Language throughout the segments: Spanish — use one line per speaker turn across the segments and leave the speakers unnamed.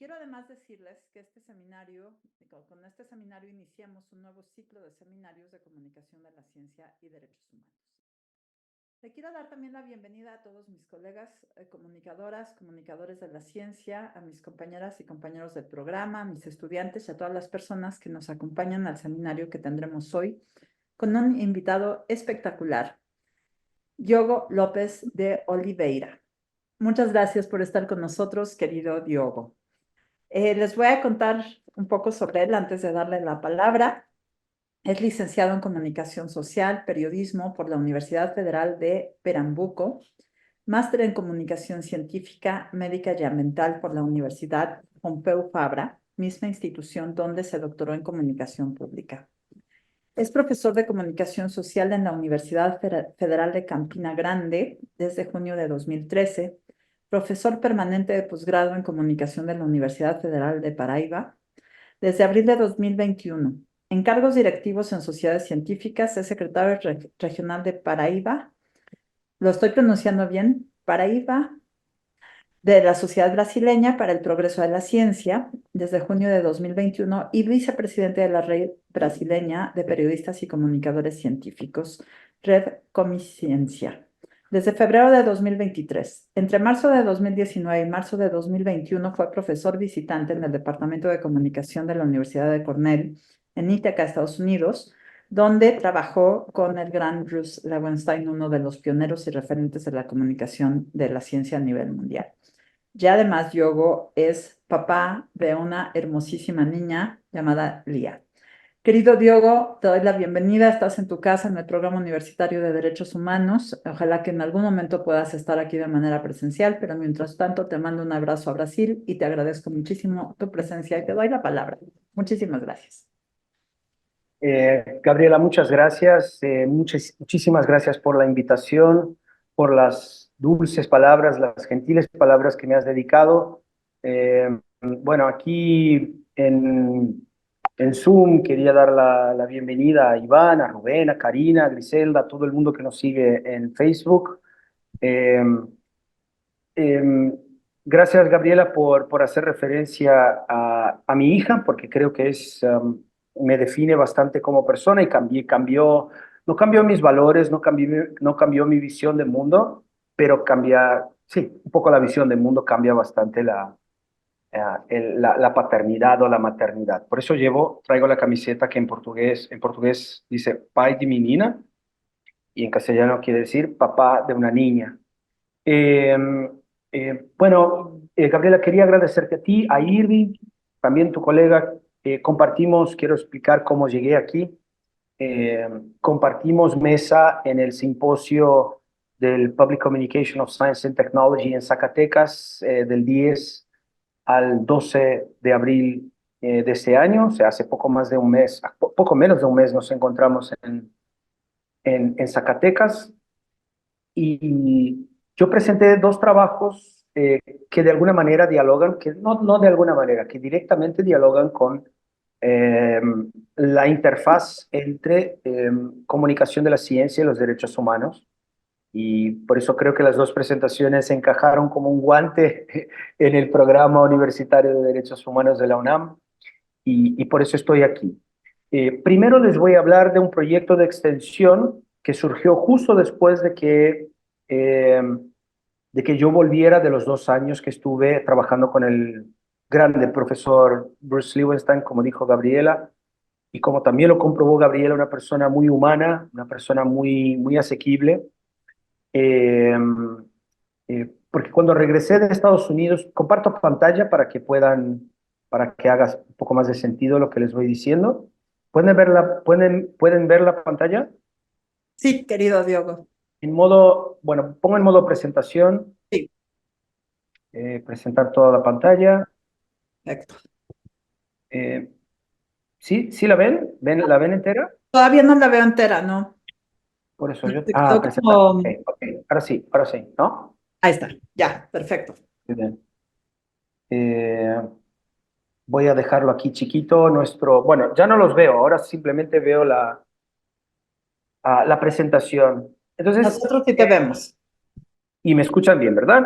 quiero además decirles que con este seminario iniciamos un nuevo ciclo de seminarios de comunicación de la ciencia y derechos humanos. Le quiero dar también la bienvenida a todos mis colegas comunicadoras, comunicadores de la ciencia, a mis compañeras y compañeros del programa, a mis estudiantes y a todas las personas que nos acompañan al seminario que tendremos hoy con un invitado espectacular, Diogo López de Oliveira. Muchas gracias por estar con nosotros, querido Diogo. Les voy a contar un poco sobre él antes de darle la palabra. Es licenciado en Comunicación Social, Periodismo por la Universidad Federal de Pernambuco, máster en Comunicación Científica, Médica y Ambiental por la Universidad Pompeu Fabra, misma institución donde se doctoró en Comunicación Pública. Es profesor de Comunicación Social en la Universidad Federal de Campina Grande desde junio de 2013, profesor permanente de posgrado en Comunicación de la Universidad Federal de Paraíba desde abril de 2021. En cargos directivos en sociedades científicas, es secretario regional de Paraíba, lo estoy pronunciando bien, Paraíba, de la Sociedad Brasileña para el Progreso de la Ciencia, desde junio de 2021, y vicepresidente de la Red Brasileña de Periodistas y Comunicadores Científicos, Red Comiciencia, desde febrero de 2023. Entre marzo de 2019 y marzo de 2021 fue profesor visitante en el Departamento de Comunicación de la Universidad de Cornell, en Ítaca, Estados Unidos, donde trabajó con el gran Bruce Lowenstein, uno de los pioneros y referentes de la comunicación de la ciencia a nivel mundial. Ya además, Diogo es papá de una hermosísima niña llamada Lía. Querido Diogo, te doy la bienvenida. Estás en tu casa en el Programa Universitario de Derechos Humanos. Ojalá que en algún momento puedas estar aquí de manera presencial, pero mientras tanto te mando un abrazo a Brasil y te agradezco muchísimo tu presencia y te doy la palabra. Muchísimas gracias.
Gabriela, muchas gracias. Muchísimas gracias por la invitación, por las dulces palabras, las gentiles palabras que me has dedicado. Bueno, aquí en Zoom quería dar la bienvenida a Iván, a Rubén, a Karina, a Griselda, a todo el mundo que nos sigue en Facebook. Eh, Gracias, Gabriela, por hacer referencia a mi hija, porque creo que me define bastante como persona y no cambió mis valores, no cambió mi visión del mundo, pero sí, un poco la visión del mundo cambia bastante la paternidad o la maternidad. Por eso traigo la camiseta que en portugués dice pai de menina y en castellano quiere decir papá de una niña. Eh, bueno, Gabriela, quería agradecerte a ti, a Irving, también tu colega. Quiero explicar cómo llegué aquí. Compartimos mesa en el simposio del Public Communication of Science and Technology en Zacatecas del 10 al 12 de abril de este año. O sea, hace poco más de un mes, poco menos de un mes nos encontramos en Zacatecas. Y yo presenté dos trabajos que de alguna manera dialogan, que no de alguna manera, que directamente dialogan con eh, la interfaz entre comunicación de la ciencia y los derechos humanos. Y por eso creo que las dos presentaciones encajaron como un guante en el programa universitario de derechos humanos de la UNAM y por eso estoy aquí. Primero les voy a hablar de un proyecto de extensión que surgió justo después de que yo volviera de los 2 años que estuve trabajando con el grande profesor Bruce Lowenstein, como dijo Gabriela, y como también lo comprobó Gabriela, una persona muy humana, una persona muy asequible. Porque cuando regresé de Estados Unidos, comparto pantalla para que hagas un poco más de sentido lo que les voy diciendo. ¿Pueden ver la pantalla?
Sí, querido Diogo.
Bueno, pongo en modo presentación,
Sí,
presentar toda la pantalla.
perfecto.
Eh, ¿Sí? ¿Sí la ven? ¿La ven entera?
Todavía no la veo entera, ¿no?
Por eso
Se quedó
presentar.
como...
Ok, ok. Ahora sí, ¿no?
Ahí está, ya, perfecto.
Muy bien. Eh, Voy a dejarlo aquí chiquito. Bueno, ya no los veo, ahora simplemente veo la presentación. Entonces,
Nosotros sí te vemos.
y me escuchan bien, ¿verdad?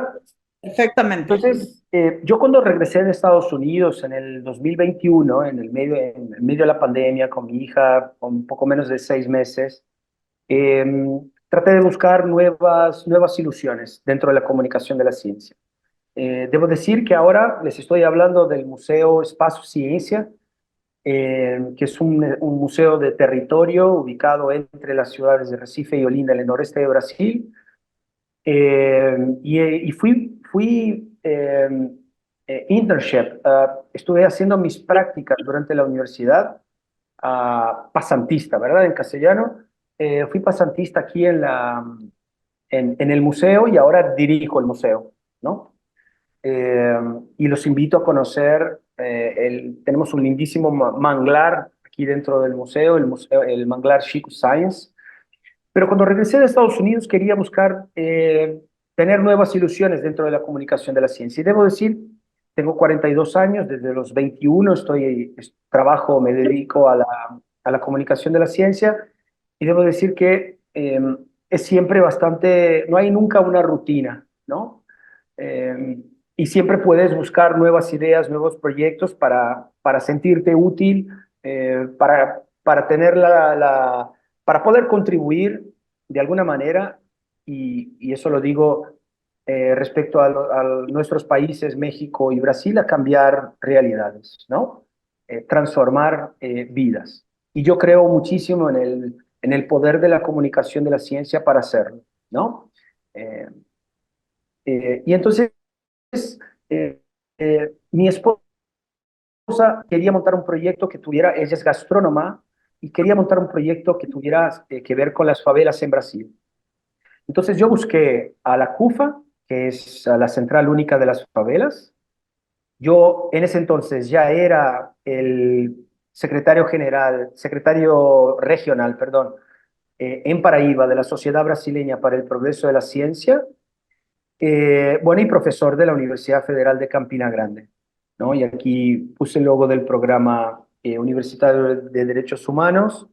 Perfectamente.
Entonces, yo cuando regresé de Estados Unidos en el 2021, en el medio de la pandemia, con mi hija, con un poco menos de 6 meses, eh, traté de buscar nuevas ilusiones dentro de la comunicación de la ciencia. Debo decir que ahora les estoy hablando del Museo Espacio Ciencia, que es un museo de territorio ubicado entre las ciudades de Recife y Olinda, en el noreste de Brasil. Y fui internship, estuve haciendo mis prácticas durante la universidad, pasantista, ¿verdad? En castellano. Fui pasantista aquí en el museo y ahora dirijo el museo, ¿no? Eh, y los invito a conocer, tenemos un lindísimo manglar aquí dentro del museo, el manglar Chico Science. Pero cuando regresé de Estados Unidos quería buscar tener nuevas ilusiones dentro de la comunicación de la ciencia. Y debo decir, tengo 42 años, desde los 21 trabajo, me dedico a la comunicación de la ciencia y debo decir que es siempre bastante, no hay nunca una rutina, ¿no? Eh, y siempre puedes buscar nuevas ideas, nuevos proyectos para sentirte útil, para tener para poder contribuir de alguna manera, y eso lo digo respecto a nuestros países, México y Brasil, a cambiar realidades, ¿no? Transformar vidas. Y yo creo muchísimo en el poder de la comunicación de la ciencia para hacerlo, ¿no? Eh, y entonces, eh, mi esposa quería montar un proyecto que tuviera, ella es gastrónoma, y quería montar un proyecto que tuviera que ver con las favelas en Brasil. Entonces yo busqué a la CUFA, que es la Central Única de las Favelas. Yo en ese entonces ya era el secretario regional, perdón, en Paraíba de la Sociedad Brasileña para el Progreso de la Ciencia, bueno, y profesor de la Universidad Federal de Campina Grande, ¿no? Y aquí puse el logo del programa universitario de Derechos Humanos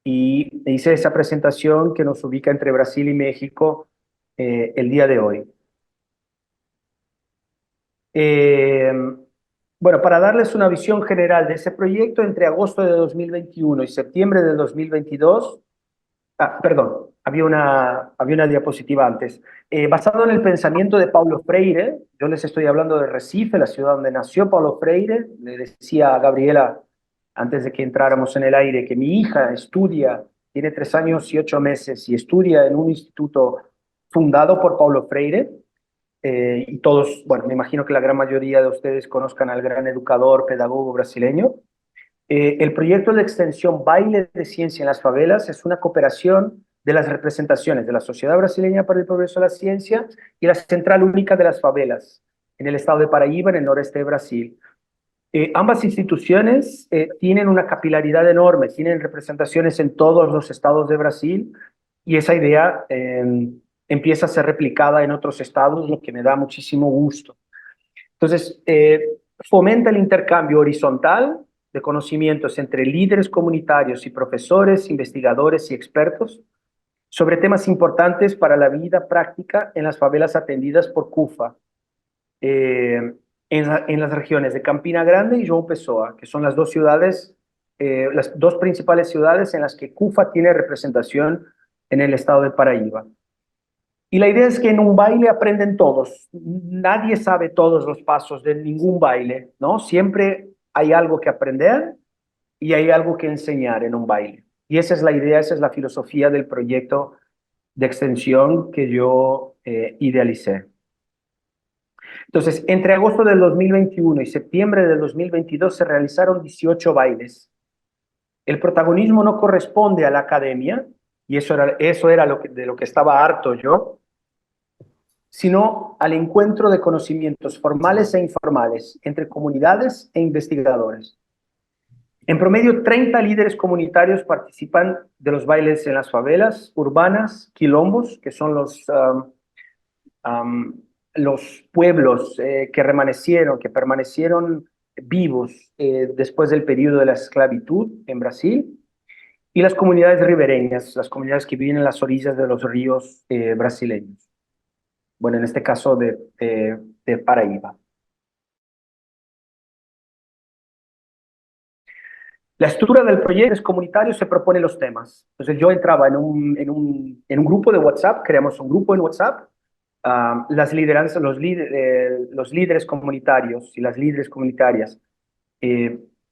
y hice esa presentación que nos ubica entre Brasil y México el día de hoy. Eh, bueno, para darles una visión general de ese proyecto, entre agosto de 2021 y septiembre de 2022, perdón, había una diapositiva antes. Basado en el pensamiento de Paulo Freire, yo les estoy hablando de Recife, la ciudad donde nació Paulo Freire. Le decía a Gabriela, antes de que entráramos en el aire, que mi hija tiene 3 años y 8 meses y estudia en un instituto fundado por Paulo Freire. Y todos, bueno, me imagino que la gran mayoría de ustedes conozcan al gran educador, pedagogo brasileño. El proyecto de extensión Baile de Ciencia en las Favelas es una cooperación de las representaciones de la Sociedad Brasileña para el Progreso de la Ciencia y la Central Única de las Favelas en el estado de Paraíba, en el noreste de Brasil. Ambas instituciones tienen una capilaridad enorme, tienen representaciones en todos los estados de Brasil y esa idea empieza a ser replicada en otros estados, lo que me da muchísimo gusto. Entonces, fomenta el intercambio horizontal de conocimientos entre líderes comunitarios y profesores, investigadores y expertos sobre temas importantes para la vida práctica en las favelas atendidas por CUFA, en las regiones de Campina Grande y João Pessoa, que son las dos principales ciudades en las que CUFA tiene representación en el estado de Paraíba. Y la idea es que en un baile aprenden todos. Nadie sabe todos los pasos de ningún baile, ¿no? Siempre hay algo que aprender y hay algo que enseñar en un baile. Y esa es la idea, esa es la filosofía del proyecto de extensión que yo idealicé. Entonces, entre agosto del 2021 y septiembre del 2022 se realizaron 18 bailes. El protagonismo no corresponde a la academia, y eso era de lo que estaba harto yo, sino al encuentro de conocimientos formales e informales entre comunidades e investigadores. En promedio, 30 líderes comunitarios participan de los bailes en las favelas urbanas, quilombos, que son los pueblos que permanecieron vivos después del periodo de la esclavitud en Brasil, y las comunidades ribereñas, las comunidades que viven en las orillas de los ríos brasileños. bueno, en este caso de Paraíba. La estructura del proyecto es comunitario, se proponen los temas. Entonces yo entraba en un grupo de WhatsApp, creamos un grupo en WhatsApp, las lideranzas, los líderes comunitarios y las líderes comunitarias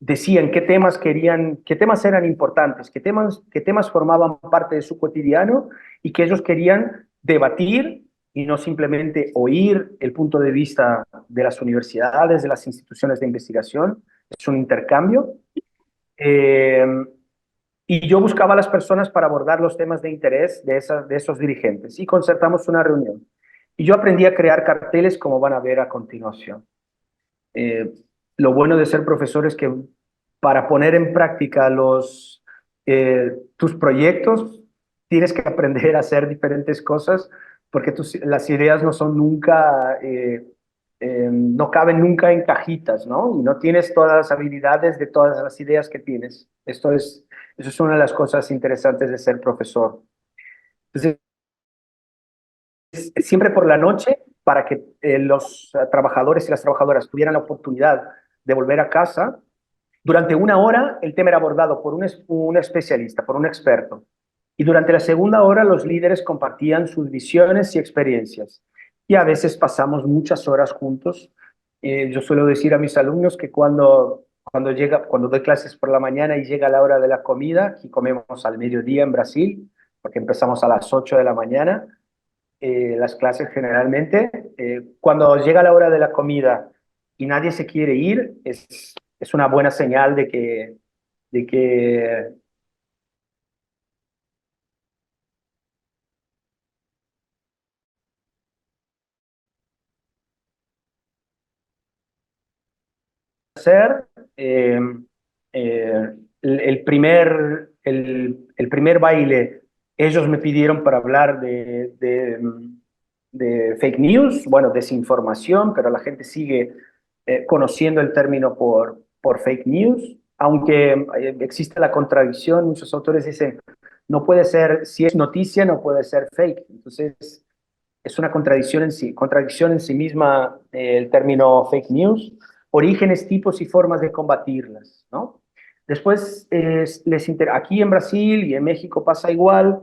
decían qué temas querían, qué temas eran importantes, qué temas formaban parte de su cotidiano y que ellos querían debatir y no simplemente oír el punto de vista de las universidades, de las instituciones de investigación. Es un intercambio. Eh, y yo buscaba a las personas para abordar los temas de interés de esos dirigentes y concertamos una reunión. Y yo aprendí a crear carteles como van a ver a continuación. Eh, lo bueno de ser profesor es que para poner en práctica tus proyectos tienes que aprender a hacer diferentes cosas porque las ideas no son nunca, no caben nunca en cajitas, ¿no? Y no tienes todas las habilidades de todas las ideas que tienes. Eso es una de las cosas interesantes de ser profesor. Entonces, siempre por la noche, para que los trabajadores y las trabajadoras tuvieran la oportunidad de volver a casa, durante una hora el tema era abordado por un especialista, por un experto. Y durante la segunda hora los líderes compartían sus visiones y experiencias. Y a veces pasamos muchas horas juntos. Yo suelo decir a mis alumnos que cuando doy clases por la mañana y llega la hora de la comida, aquí comemos al mediodía en Brasil, porque empezamos a las 8 de la mañana, las clases generalmente. Cuando llega la hora de la comida y nadie se quiere ir, es una buena señal de que hacer. Eh, el primer baile, ellos me pidieron para hablar de fake news, bueno, desinformación, pero la gente sigue conociendo el término por fake news, aunque existe la contradicción, muchos autores dicen, no puede ser, si es noticia, no puede ser fake. Entonces, es una contradicción en sí misma el término fake news, orígenes, tipos y formas de combatirlas, ¿no? Después, aquí en Brasil y en México pasa igual,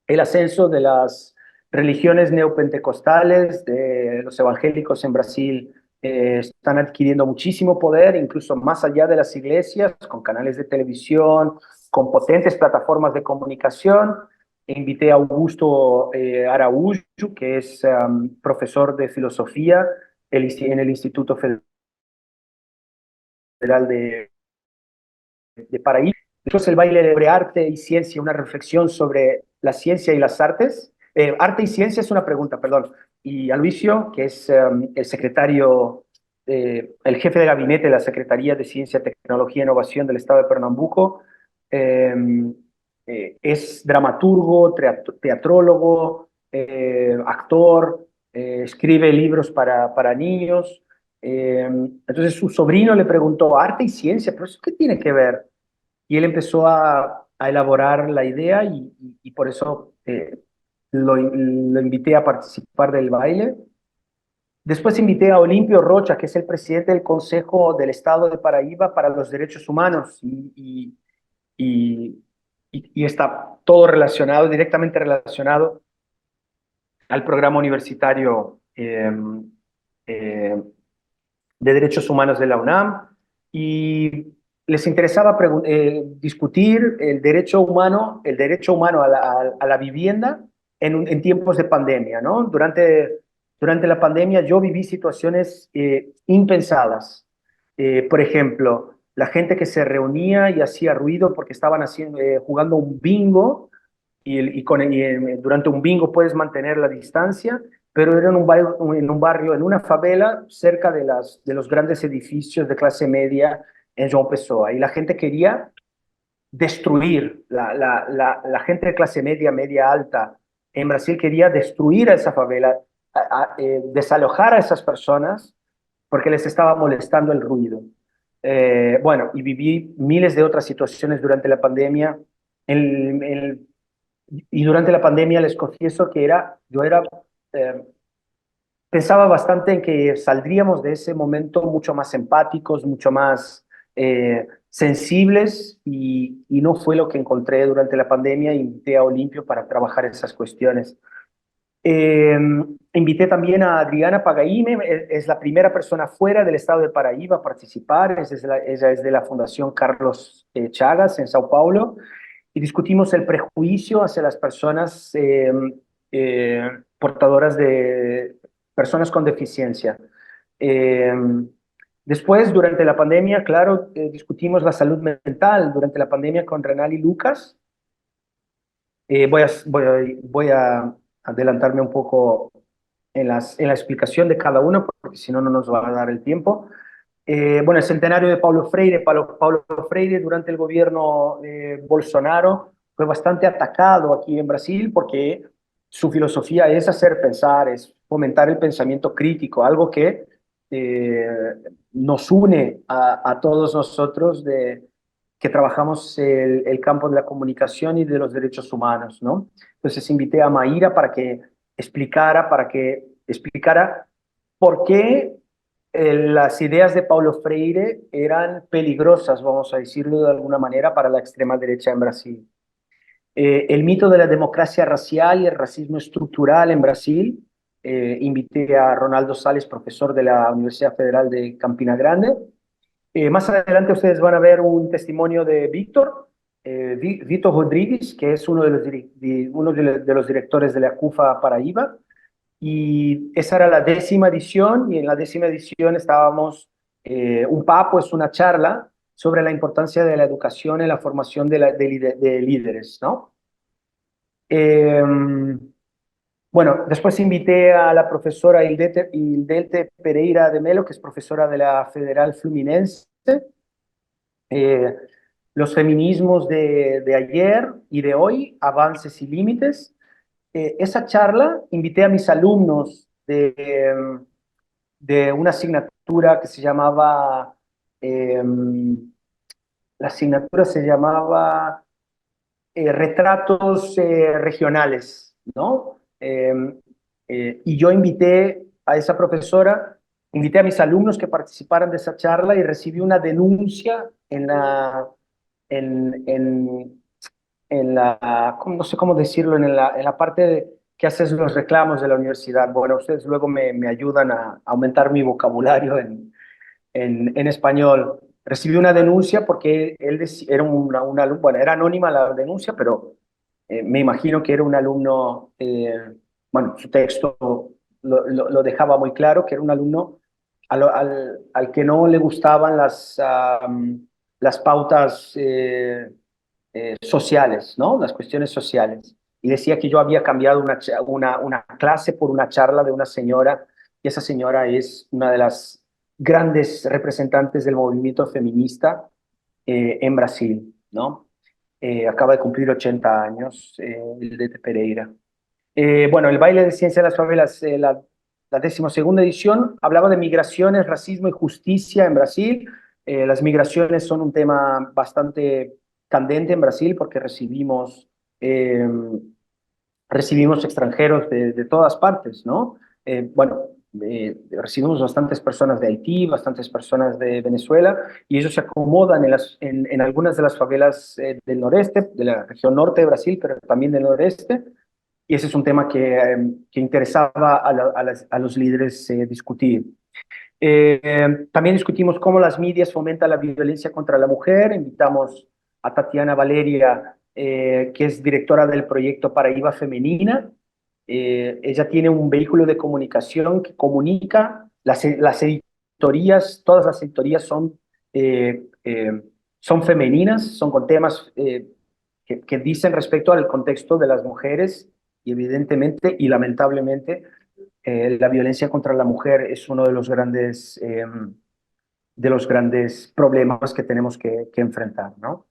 el ascenso de las religiones neopentecostales, de los evangélicos en Brasil están adquiriendo muchísimo poder, incluso más allá de las iglesias, con canales de televisión, con potentes plataformas de comunicación. Invité a Augusto Araújo, que es profesor de filosofía en el Instituto Federal de Paraíba. Después el baile sobre arte y ciencia, una reflexión sobre la ciencia y las artes. Arte y ciencia es una pregunta, perdón. Y Aloisio, que es el secretario, el jefe de gabinete de la Secretaría de Ciencia, Tecnología e Innovación del Estado de Pernambuco, eh, es dramaturgo, teatrólogo, actor, escribe libros para niños. Entonces su sobrino le preguntó, arte y ciencia, pero ¿eso qué tiene que ver? Y él empezó a elaborar la idea y por eso lo invité a participar del baile. Después invité a Olimpio Rocha, que es el presidente del Consejo del Estado de Paraíba para los Derechos Humanos y, y está todo relacionado, directamente relacionado al programa universitario eh, de Derechos Humanos de la UNAM y les interesaba discutir el derecho humano a la vivienda en tiempos de pandemia, ¿no? Durante la pandemia yo viví situaciones impensadas. Por ejemplo, la gente que se reunía y hacía ruido porque estaban jugando un bingo durante un bingo puedes mantener la distancia, pero era en una favela cerca de los grandes edificios de clase media en João Pessoa. Y la gente quería destruir, la gente de clase media, media alta en Brasil quería destruir a esa favela, desalojar a esas personas porque les estaba molestando el ruido. Bueno, y viví miles de otras situaciones durante la pandemia. El, el, y durante la pandemia les confieso que yo era pensaba bastante en que saldríamos de ese momento mucho más empáticos, mucho más sensibles y no fue lo que encontré durante la pandemia. Invité a Olimpio para trabajar esas cuestiones. Eh, Invité también a Adriana Pagaime, es la primera persona fuera del estado de Paraíba a participar, ella es de la Fundación Carlos Chagas en Sao Paulo, y discutimos el prejuicio hacia las personas portadoras de personas con deficiencia. Eh, Después, durante la pandemia, claro, discutimos la salud mental durante la pandemia con Renal y Lucas. Voy a adelantarme un poco en la explicación de cada uno, porque si no, no nos va a dar el tiempo. Bueno, el centenario de Paulo Freire. Paulo Freire durante el gobierno Bolsonaro fue bastante atacado aquí en Brasil porque su filosofía es hacer pensar, es fomentar el pensamiento crítico, algo que eh, nos une a todos nosotros que trabajamos el campo de la comunicación y de los derechos humanos, ¿no? Entonces invité a Maíra para que explicara por qué las ideas de Paulo Freire eran peligrosas, vamos a decirlo de alguna manera, para la extrema derecha en Brasil. El mito de la democracia racial y el racismo estructural en Brasil. Invité a Ronaldo Sales, profesor de la Universidad Federal de Campina Grande. Más adelante ustedes van a ver un testimonio de Víctor, Víctor Rodríguez, que es uno de los directores de la CUFA Paraíba. Y esa era la 10ª edición, y en la 10ª edición estábamos, un papo es una charla sobre la importancia de la educación en la formación de líderes, ¿no? Eh, bueno, después invité a la profesora Hildelte Pereira de Melo, que es profesora de la Federal Fluminense, eh, los feminismos de ayer y de hoy, avances y límites. Esa charla invité a mis alumnos de una asignatura que se llamaba, eh, la asignatura se llamaba Retratos Regionales, ¿no? Y yo invité a esa profesora, invité a mis alumnos que participaran de esa charla y recibí una denuncia en, en, no sé cómo decirlo, en la parte que haces los reclamos de la universidad. Bueno, ustedes luego me ayudan a aumentar mi vocabulario en español. Recibí una denuncia porque era un alumno, bueno, era anónima la denuncia, pero me imagino que era un alumno, bueno, su texto lo dejaba muy claro, que era un alumno al que no le gustaban las pautas sociales, ¿no? Las cuestiones sociales. Y decía que yo había cambiado una clase por una charla de una señora, y esa señora es una de las grandes representantes del movimiento feminista en Brasil, ¿no? Acaba de cumplir 80 años, Hildete Pereira. Bueno, el baile de ciencia de las favelas, la 12ª edición, hablaba de migraciones, racismo y justicia en Brasil. Las migraciones son un tema bastante candente en Brasil porque eh, recibimos extranjeros de todas partes, ¿no? Bueno, recibimos bastantes personas de Haití, bastantes personas de Venezuela, y ellos se acomodan en algunas de las favelas del noreste, de la región norte de Brasil, pero también del noreste, y ese es un tema que interesaba a los líderes discutir. También discutimos cómo las medias fomentan la violencia contra la mujer. Invitamos a Tatiana Valeria, que es directora del proyecto Paraíba Femenina. Ella tiene un vehículo de comunicación que comunica las editorías, todas las editorías son femeninas, son con temas que dicen respecto al contexto de las mujeres y evidentemente y lamentablemente la violencia contra la mujer es uno de los grandes problemas que tenemos que enfrentar, ¿no?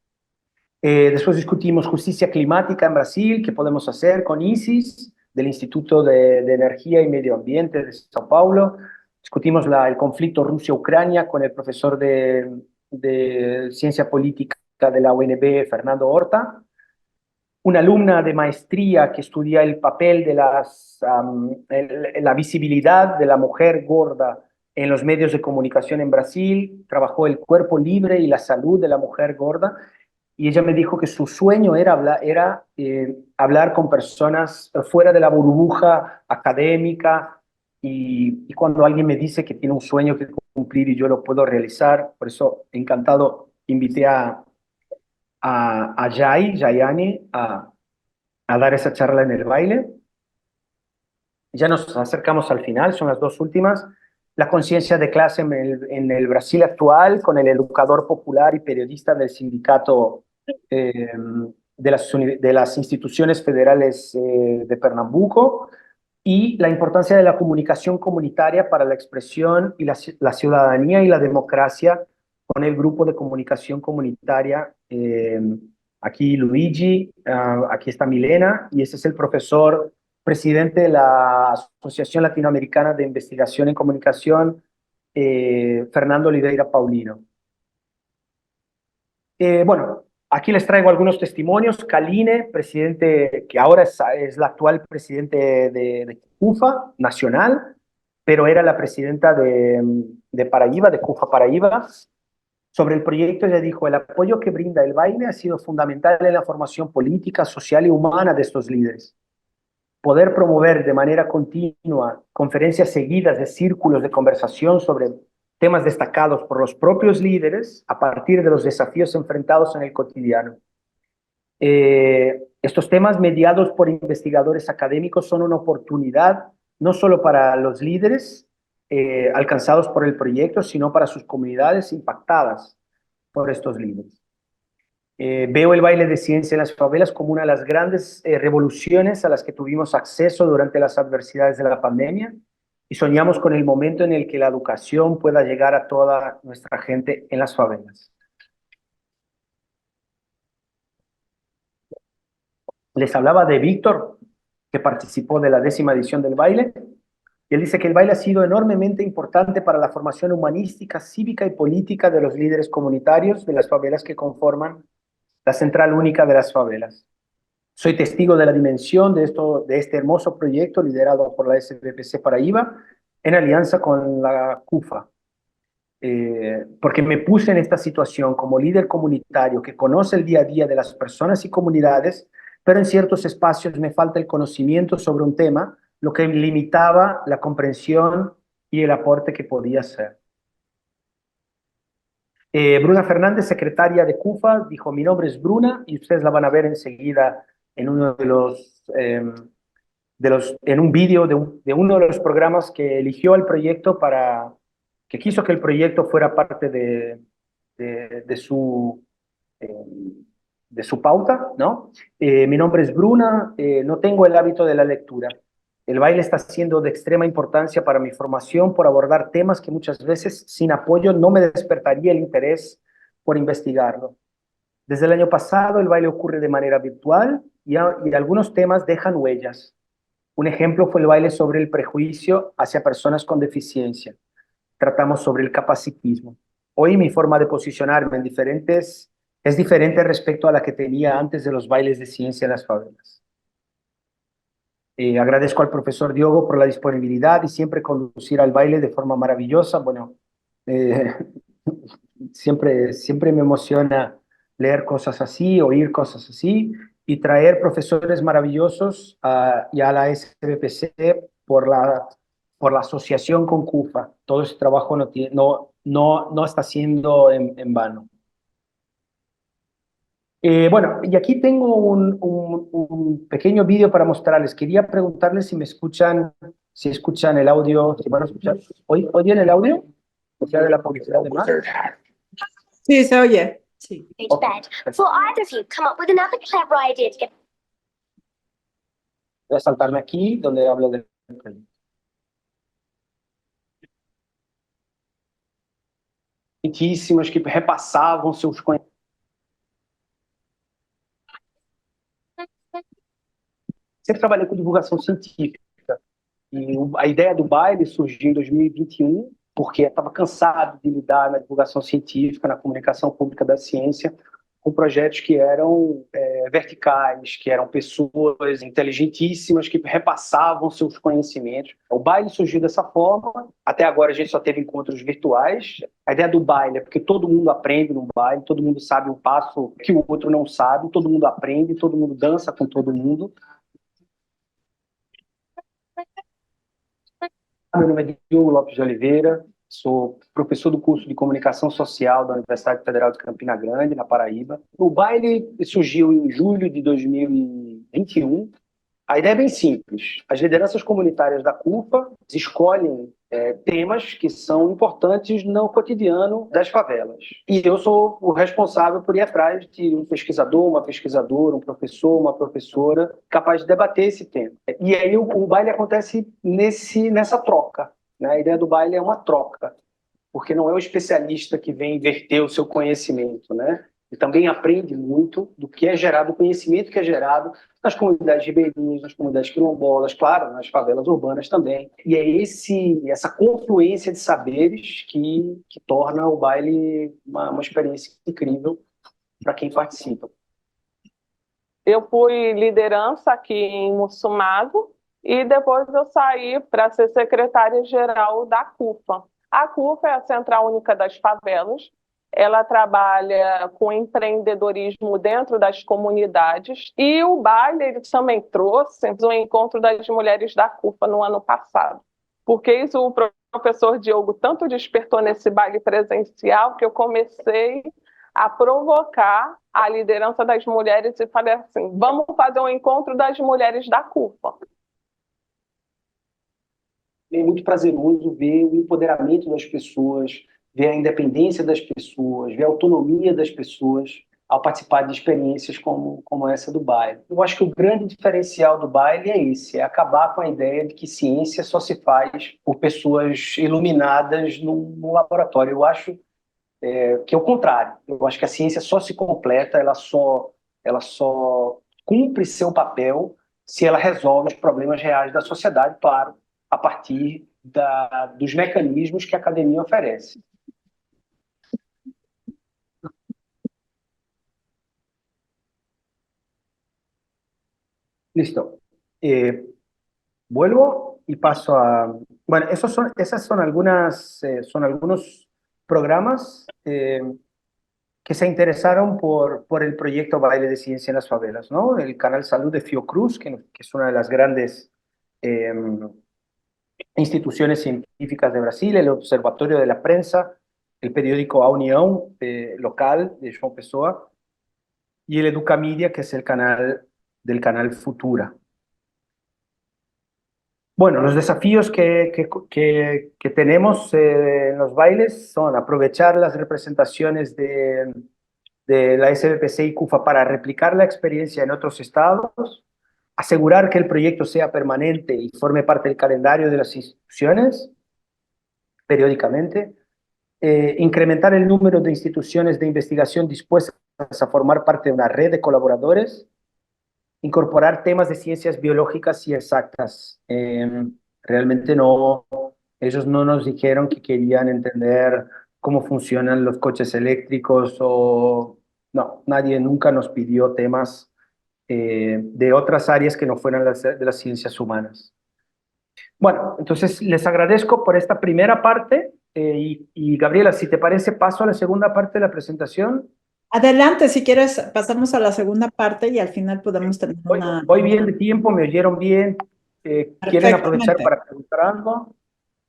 Después discutimos justicia climática en Brasil, qué podemos hacer con ISIS, del Instituto de Energía y Medio Ambiente de Sao Paulo. Discutimos el conflicto Rusia-Ucrania con el profesor de Ciencia Política de la UNB, Fernando Horta. una alumna de maestría que estudia el papel de la visibilidad de la mujer gorda en los medios de comunicación en Brasil, trabajó el cuerpo libre y la salud de la mujer gorda, y ella me dijo que su sueño era hablar con personas fuera de la burbuja académica, y cuando alguien me dice que tiene un sueño que cumplir y yo lo puedo realizar, por eso encantado invité a Jayani a dar esa charla en el baile. Ya nos acercamos al final, son las dos últimas. La conciencia de clase en el Brasil actual, con el educador popular y periodista del sindicato de las instituciones federales de Pernambuco, y la importancia de la comunicación comunitaria para la expresión y la ciudadanía y la democracia, con el grupo de comunicación comunitaria. Aquí Luigi, aquí está Milena, y ese es el profesor presidente de la Asociación Latinoamericana de Investigación en Comunicación, Fernando Oliveira Paulino. Bueno, aquí les traigo algunos testimonios. Kaline, presidente, que ahora es la actual presidente de CUFA Nacional, pero era la presidenta de Paraíba, de CUFA Paraíba. Sobre el proyecto ella dijo: el apoyo que brinda el baile ha sido fundamental en la formación política, social y humana de estos líderes. Poder promover de manera continua conferencias seguidas de círculos de conversación sobre temas destacados por los propios líderes a partir de los desafíos enfrentados en el cotidiano. Estos temas mediados por investigadores académicos son una oportunidad no solo para los líderes alcanzados por el proyecto, sino para sus comunidades impactadas por estos líderes. Veo el baile de ciencia en las favelas como una de las grandes revoluciones a las que tuvimos acceso durante las adversidades de la pandemia, y soñamos con el momento en el que la educación pueda llegar a toda nuestra gente en las favelas. Les hablaba de Víctor, que participó de la 10ª edición del baile, y él dice que el baile ha sido enormemente importante para la formación humanística, cívica y política de los líderes comunitarios de las favelas que conforman la Central Única de las Favelas. Soy testigo de la dimensión de este hermoso proyecto liderado por la SBPC Paraíba en alianza con la CUFA, porque me puse en esta situación como líder comunitario que conoce el día a día de las personas y comunidades, pero en ciertos espacios me falta el conocimiento sobre un tema, lo que limitaba la comprensión y el aporte que podía hacer. Bruna Fernández, secretaria de CUFA, dijo: mi nombre es Bruna, y ustedes la van a ver enseguida en uno en un vídeo de uno de los programas que eligió el proyecto que quiso que el proyecto fuera parte de su pauta, ¿no? Mi nombre es Bruna, no tengo el hábito de la lectura. El baile está siendo de extrema importancia para mi formación por abordar temas que muchas veces sin apoyo no me despertaría el interés por investigarlo. Desde el año pasado el baile ocurre de manera virtual y algunos temas dejan huellas. Un ejemplo fue el baile sobre el prejuicio hacia personas con deficiencia. Tratamos sobre el capacitismo. Hoy mi forma de posicionarme es diferente respecto a la que tenía antes de los bailes de ciencia en las favelas. Agradezco al profesor Diogo por la disponibilidad y siempre conducir al baile de forma maravillosa. Bueno, siempre me emociona leer cosas así, oír cosas así, y traer profesores maravillosos y a la SBPC por la asociación con CUFA. Todo ese trabajo no está siendo en vano. Bueno, y aquí tengo un pequeño vídeo para mostrarles. Quería preguntarles si escuchan el audio, si van a escuchar. ¿Oyen el audio? O sea, de la publicidad de más.
Sí, se oye. Sí.
Okay. Voy a saltarme aquí donde hablo del proyecto. Muitíssimos que repassavam seus conhecimentos. Sempre trabalhei com divulgação científica. E a ideia do baile surgiu em 2021, porque estava cansado de lidar na divulgação científica, na comunicação pública da ciência, com projetos que eram verticais, que eram pessoas inteligentíssimas que repassavam seus conhecimentos. O baile surgiu dessa forma. Até agora a gente só teve encontros virtuais. A ideia do baile é porque todo mundo aprende no baile, todo mundo sabe um passo que o outro não sabe, todo mundo aprende, todo mundo dança com todo mundo. Meu nome é Diogo Lopes de Oliveira, sou professor do curso de Comunicação Social da Universidade Federal de Campina Grande, na Paraíba. O baile surgiu em julho de 2021. A ideia é bem simples. As lideranças comunitárias da CUFA escolhem temas que são importantes no cotidiano das favelas. E eu sou o responsável por ir atrás de um pesquisador, uma pesquisadora, um professor, uma professora capaz de debater esse tema. E aí o baile acontece nessa troca, né? A ideia do baile é uma troca, porque não é o especialista que vem inverter o seu conhecimento, né? E também aprende muito do que é gerado, do conhecimento que é gerado nas comunidades ribeirinhas, nas comunidades quilombolas, claro, nas favelas urbanas também. E é essa confluência de saberes que torna o baile uma experiência incrível para quem participa.
Eu fui liderança aqui em Mussumago e depois eu saí para ser secretária-geral da CUFA. A CUFA é a Central Única das Favelas. Ela trabalha com empreendedorismo dentro das comunidades e o baile ele também trouxe o encontro das mulheres da CUFA no ano passado. Porque isso o professor Diogo tanto despertou nesse baile presencial que eu comecei a provocar a liderança das mulheres e falei assim, vamos fazer um encontro das mulheres da CUFA.
É muito prazeroso ver o empoderamento das pessoas, ver a independência das pessoas, ver a autonomia das pessoas ao participar de experiências como essa do baile. Eu acho que o grande diferencial do baile é esse, é acabar com a ideia de que ciência só se faz por pessoas iluminadas num laboratório. Eu acho que é o contrário. Eu acho que a ciência só se completa, ela só cumpre seu papel se ela resolve os problemas reais da sociedade, claro, a partir dos mecanismos que a academia oferece. Listo. Vuelvo y paso a... Bueno, esas son algunos programas que se interesaron por el proyecto Baile de Ciencia en las Favelas, ¿no? El Canal Salud de Fiocruz, que es una de las grandes instituciones científicas de Brasil, el Observatorio de la Prensa, el periódico A União, local de João Pessoa, y el Educamídia, que es el canal del canal Futura. Bueno, los desafíos que tenemos en los bailes son aprovechar las representaciones de la SBPC y CUFA para replicar la experiencia en otros estados, asegurar que el proyecto sea permanente y forme parte del calendario de las instituciones periódicamente, incrementar el número de instituciones de investigación dispuestas a formar parte de una red de colaboradores, incorporar temas de ciencias biológicas y exactas. Realmente ellos no nos dijeron que querían entender cómo funcionan los coches eléctricos no, nadie nunca nos pidió temas de otras áreas que no fueran de las ciencias humanas. Bueno, entonces les agradezco por esta primera parte y Gabriela, si te parece, paso a la segunda parte de la presentación.
Adelante, si quieres, pasamos a la segunda parte y al final podemos tener
Voy bien de tiempo, me oyeron bien. ¿Quieren aprovechar para preguntar algo?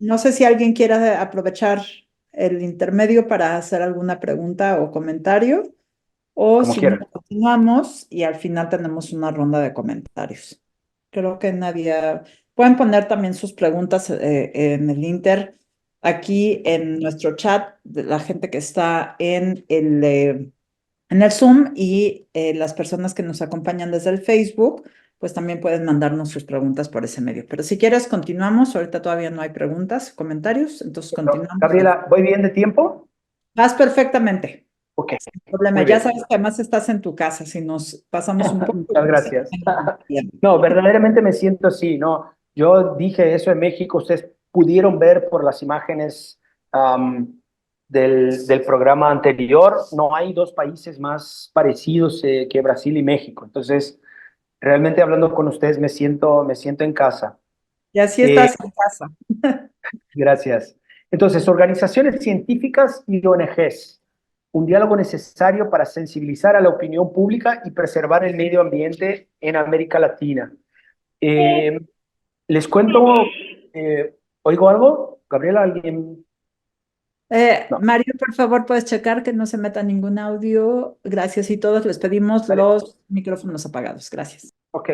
No sé si alguien quiere aprovechar el intermedio para hacer alguna pregunta o comentario, o
Como
si
quieran.
no, continuamos y al final tenemos una ronda de comentarios. Creo que nadie... Pueden poner también sus preguntas en el Inter, aquí en nuestro chat, de la gente que está en el Zoom y las personas que nos acompañan desde el Facebook, pues también pueden mandarnos sus preguntas por ese medio. Pero si quieres, continuamos. Ahorita todavía no hay preguntas, comentarios, entonces continuamos.
Gabriela, ¿voy bien de tiempo?
Vas perfectamente.
Ok.
Sin problema. Ya sabes que además estás en tu casa, si nos pasamos un poco.
Muchas gracias. No, verdaderamente me siento así, ¿no? Yo dije eso en México, ustedes pudieron ver por las imágenes del programa anterior. No hay dos países más parecidos que Brasil y México. Entonces, realmente hablando con ustedes me siento en casa.
Y así
Eh,
estás en casa.
Gracias. Entonces, organizaciones científicas y ONGs. Un diálogo necesario para sensibilizar a la opinión pública y preservar el medio ambiente en América Latina. Eh, Les cuento, ¿oigo algo? Gabriela, ¿alguien? No.
Mario, por favor, puedes checar que no se meta ningún audio. Gracias y todos les pedimos
Vale.
los micrófonos apagados. Gracias.
Ok.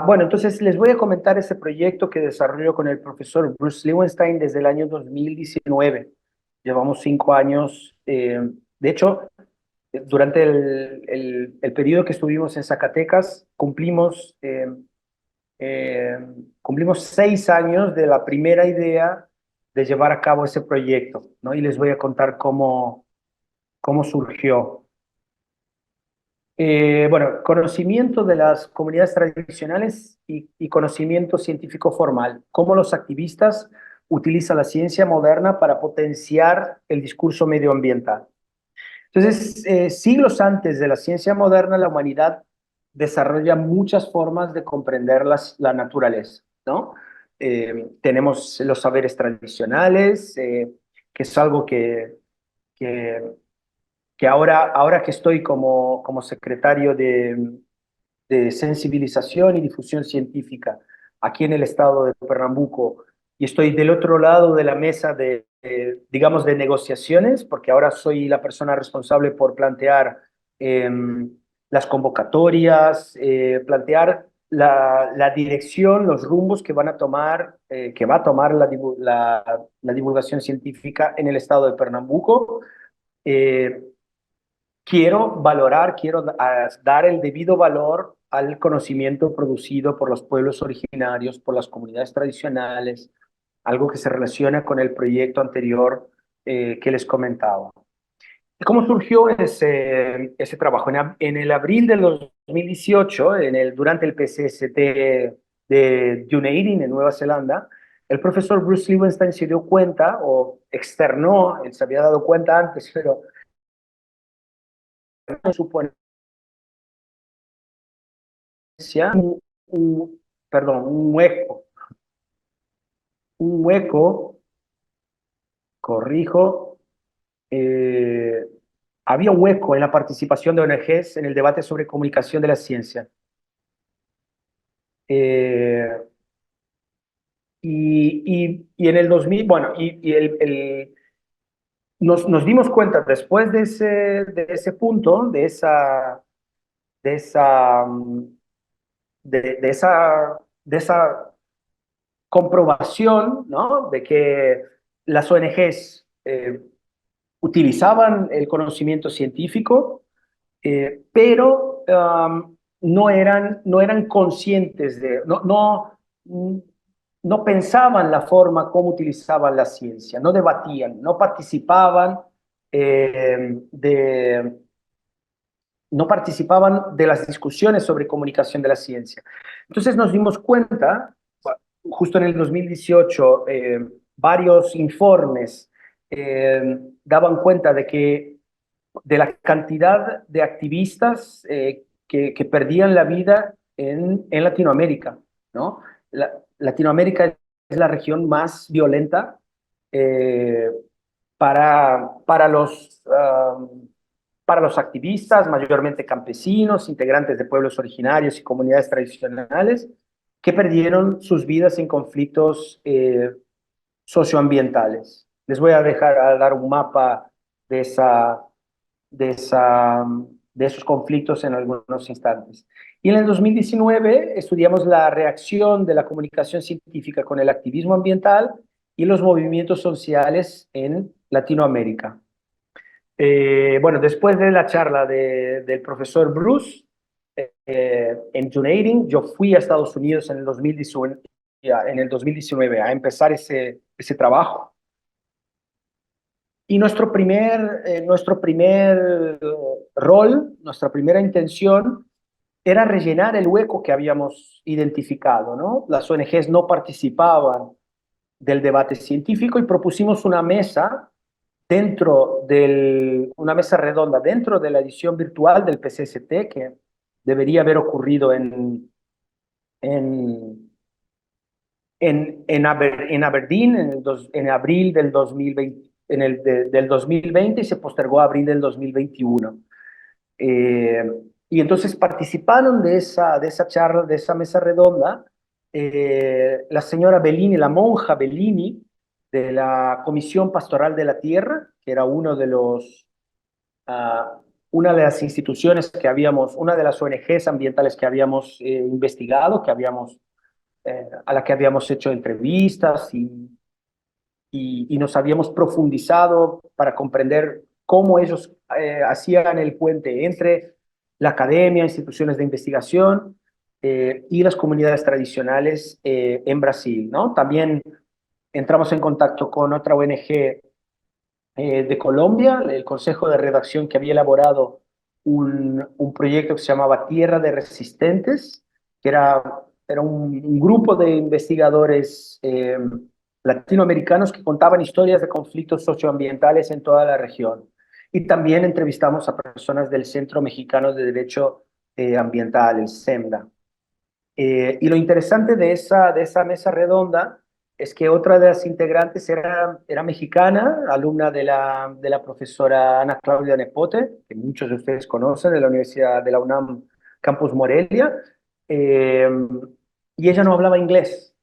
Bueno, entonces les voy a comentar este proyecto que desarrolló con el profesor Bruce Lewinstein desde el año 2019. Llevamos 5 años. De hecho, durante el periodo que estuvimos en Zacatecas, cumplimos 6 años de la primera idea de llevar a cabo ese proyecto, ¿no? Y les voy a contar cómo surgió. Bueno, conocimiento de las comunidades tradicionales y conocimiento científico formal. Cómo los activistas utilizan la ciencia moderna para potenciar el discurso medioambiental. Entonces, siglos antes de la ciencia moderna, la humanidad desarrolla muchas formas de comprender la naturaleza, ¿no? Tenemos los saberes tradicionales, que es algo que, que ahora que estoy como secretario de sensibilización y difusión científica aquí en el estado de Pernambuco y estoy del otro lado de la mesa digamos, de negociaciones, porque ahora soy la persona responsable por plantear las convocatorias, plantear la dirección, los rumbos que van a tomar, que va a tomar la divulgación científica en el estado de Pernambuco. Eh, quiero dar el debido valor al conocimiento producido por los pueblos originarios, por las comunidades tradicionales, algo que se relaciona con el proyecto anterior que les comentaba. ¿Cómo surgió ese trabajo? En el abril del 2018, durante el PCST de Dunedin, en Nueva Zelanda, el profesor Bruce Lewinstein se dio cuenta, o externó, él se había dado cuenta antes, pero no supone un, un- perdón, un hueco, corrijo, eh, había un hueco en la participación de ONGs en el debate sobre comunicación de la ciencia. Eh, y en el 2000, bueno, nos dimos cuenta después de ese punto, de esa, mm, de esa comprobación, ¿no? De que las ONGs utilizaban el conocimiento científico, pero no eran conscientes no pensaban la forma como utilizaban la ciencia, no debatían, no participaban no participaban de las discusiones sobre comunicación de la ciencia. Entonces nos dimos cuenta, justo en el 2018, varios informes daban cuenta de la cantidad de activistas que perdían la vida en Latinoamérica, ¿no? Latinoamérica es la región más violenta eh, para los activistas, mayormente campesinos, integrantes de pueblos originarios y comunidades tradicionales, que perdieron sus vidas en conflictos socioambientales. Les voy a dar un mapa de, esa, de, esa, de esos conflictos en algunos instantes. Y en el 2019 estudiamos la reacción de la comunicación científica con el activismo ambiental y los movimientos sociales en Latinoamérica. Bueno, después de la charla del profesor Bruce en Dunedin, yo fui a Estados Unidos en el 2019 a empezar ese trabajo. Y nuestro primer rol, nuestra primera intención era rellenar el hueco que habíamos identificado, ¿no? Las ONGs no participaban del debate científico y propusimos una mesa dentro de una mesa redonda, dentro de la edición virtual del PCST, que debería haber ocurrido en, en Aberdeen en abril del 2020, del 2020 y se postergó a abril del 2021. Y entonces participaron de esa charla, de esa mesa redonda, la señora Bellini, la monja Bellini, de la Comisión Pastoral de la Tierra, que era una de las instituciones que habíamos, una de las ONGs ambientales que habíamos investigado, a la que habíamos hecho entrevistas y nos habíamos profundizado para comprender cómo ellos hacían el puente entre la academia, instituciones de investigación y las comunidades tradicionales en Brasil, ¿no? También entramos en contacto con otra ONG de Colombia, el Consejo de Redacción que había elaborado un proyecto que se llamaba Tierra de Resistentes, que era un grupo de investigadores latinoamericanos que contaban historias de conflictos socioambientales en toda la región. Y también entrevistamos a personas del Centro Mexicano de Derecho Ambiental, el CEMDA. Y lo interesante de esa mesa redonda es que otra de las integrantes era mexicana, alumna de la profesora Ana Claudia Nepote, que muchos de ustedes conocen, de la Universidad de la UNAM Campus Morelia, eh, y ella no hablaba inglés.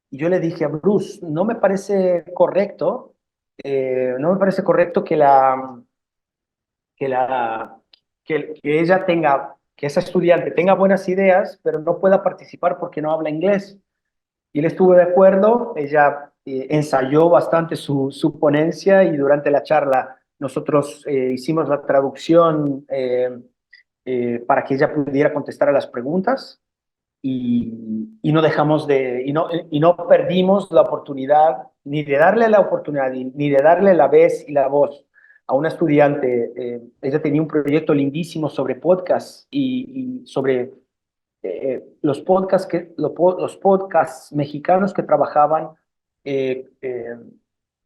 Y yo le dije a Bruce, no me parece correcto, no me parece correcto que, la, que ella tenga, que esa estudiante tenga buenas ideas, pero no pueda participar porque no habla inglés. Y él estuvo de acuerdo, ella ensayó bastante su ponencia y durante la charla nosotros hicimos la traducción para que ella pudiera contestar a las preguntas y no dejamos y no perdimos la oportunidad ni de darle la oportunidad ni de darle la vez y la voz a una estudiante. Ella tenía un proyecto lindísimo sobre podcast y sobre los podcasts mexicanos que trabajaban, eh, eh,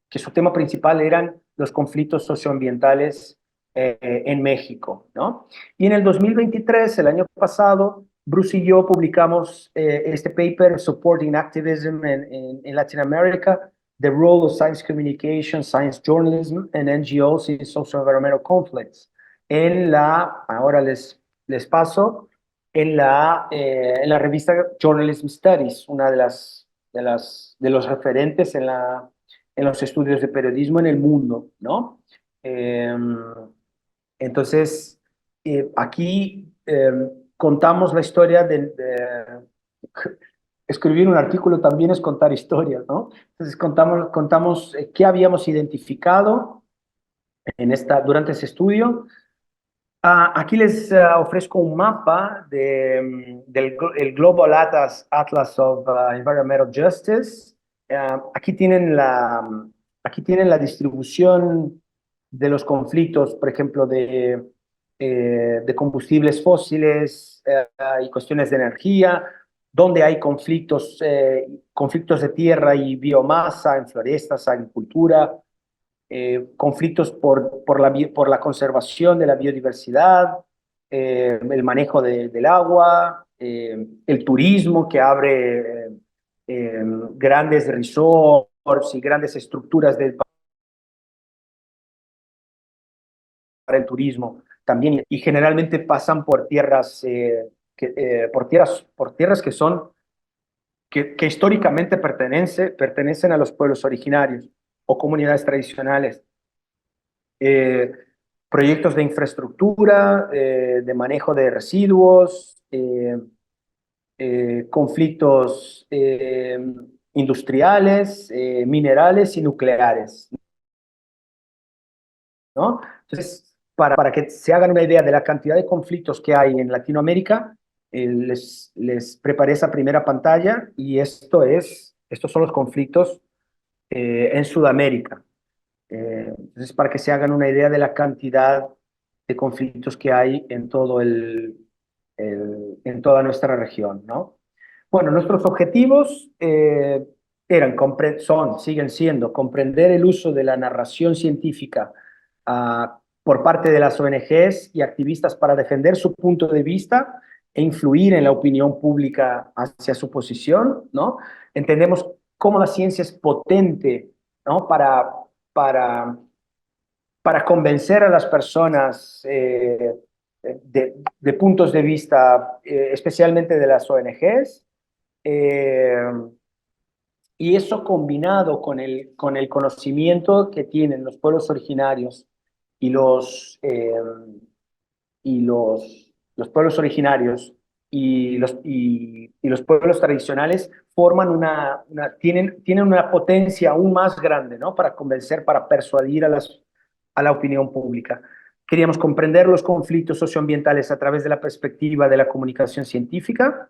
que su tema principal eran los conflictos socioambientales en México, ¿no? Y en el 2023, el año pasado, Bruce y yo publicamos este paper, Supporting Activism in Latin America, The Role of Science Communication, Science Journalism, and NGOs in Socio-Environmental Conflicts. Ahora les paso, en la revista Journalism Studies, una de los referentes en los estudios de periodismo en el mundo, ¿no? Eh, entonces, aquí contamos la historia escribir un artículo también es contar historias, ¿no? Entonces contamos qué habíamos identificado durante ese estudio. Aquí les ofrezco un mapa del el Global Atlas of Environmental Justice. Aquí aquí tienen la distribución de los conflictos, por ejemplo, de combustibles fósiles y cuestiones de energía, donde hay conflictos de tierra y biomasa, en florestas, agricultura, conflictos por la conservación de la biodiversidad, el manejo del agua, el turismo que abre grandes resorts y grandes estructuras para el turismo también, y generalmente pasan por por tierras que históricamente pertenecen a los pueblos originarios o comunidades tradicionales. Eh, Proyectos de infraestructura, de manejo de residuos, conflictos industriales, minerales y nucleares, ¿no? Entonces, para que se hagan una idea de la cantidad de conflictos que hay en Latinoamérica, les preparé esa primera pantalla y estos son los conflictos en Sudamérica. Entonces, para que se hagan una idea de la cantidad de conflictos que hay en en toda nuestra región, ¿no? Bueno, nuestros objetivos siguen siendo comprender el uso de la narración científica por parte de las ONGs y activistas para defender su punto de vista e influir en la opinión pública hacia su posición, ¿no? Entendemos cómo la ciencia es potente, ¿no? Para, para convencer a las personas de puntos de vista, especialmente de las ONGs. Y eso combinado con el conocimiento que tienen los pueblos originarios y los pueblos originarios y los pueblos tradicionales forman tienen una potencia aún más grande, ¿no? Para convencer, para persuadir a la opinión pública. Queríamos comprender los conflictos socioambientales a través de la perspectiva de la comunicación científica.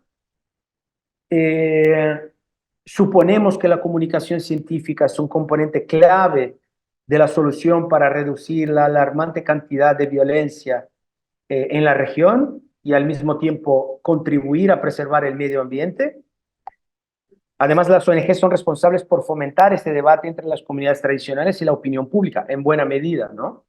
Suponemos que la comunicación científica es un componente clave de la solución para reducir la alarmante cantidad de violencia en la región y al mismo tiempo contribuir a preservar el medio ambiente. Además, las ONG son responsables por fomentar este debate entre las comunidades tradicionales y la opinión pública, en buena medida, ¿no?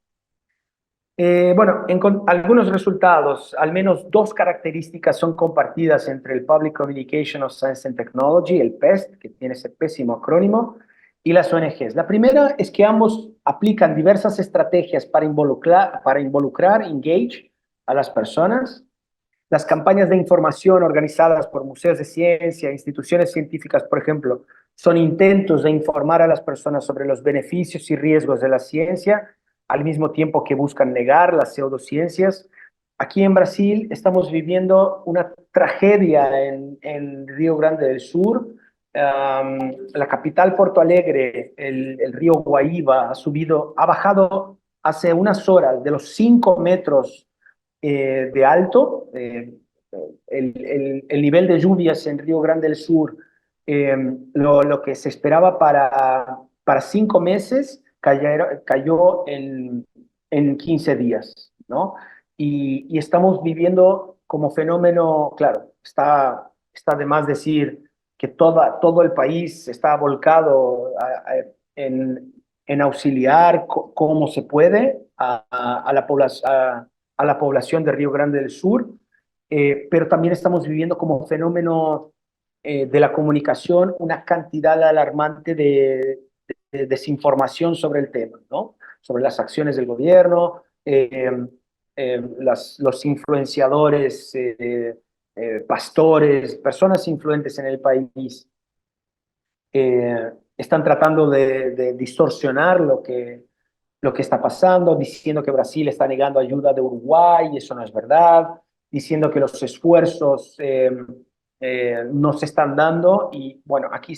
Bueno, algunos resultados, al menos dos características son compartidas entre el Public Communication of Science and Technology, el PEST, que tiene ese pésimo acrónimo, y las ONGs. La primera es que ambos aplican diversas estrategias para involucrar, engage, a las personas. Las campañas de información organizadas por museos de ciencia, instituciones científicas, por ejemplo, son intentos de informar a las personas sobre los beneficios y riesgos de la ciencia, al mismo tiempo que buscan negar las pseudociencias. Aquí en Brasil estamos viviendo una tragedia en Río Grande del Sur. La capital, Porto Alegre, el río Guaíba, ha bajado hace unas horas de los 5 metros de alto. El nivel de lluvias en Río Grande del Sur, lo que se esperaba para 5 meses, cayó en 15 días, ¿no? Y estamos viviendo como fenómeno, claro, está de más decir que todo el país está volcado en auxiliar como se puede a la población de Río Grande del Sur, pero también estamos viviendo como fenómeno de la comunicación una cantidad alarmante de desinformación sobre el tema, ¿no? Sobre las acciones del gobierno, los influenciadores, pastores, personas influentes en el país están tratando de distorsionar lo que está pasando, diciendo que Brasil está negando ayuda de Uruguay, y eso no es verdad, diciendo que los esfuerzos no se están dando, y bueno, aquí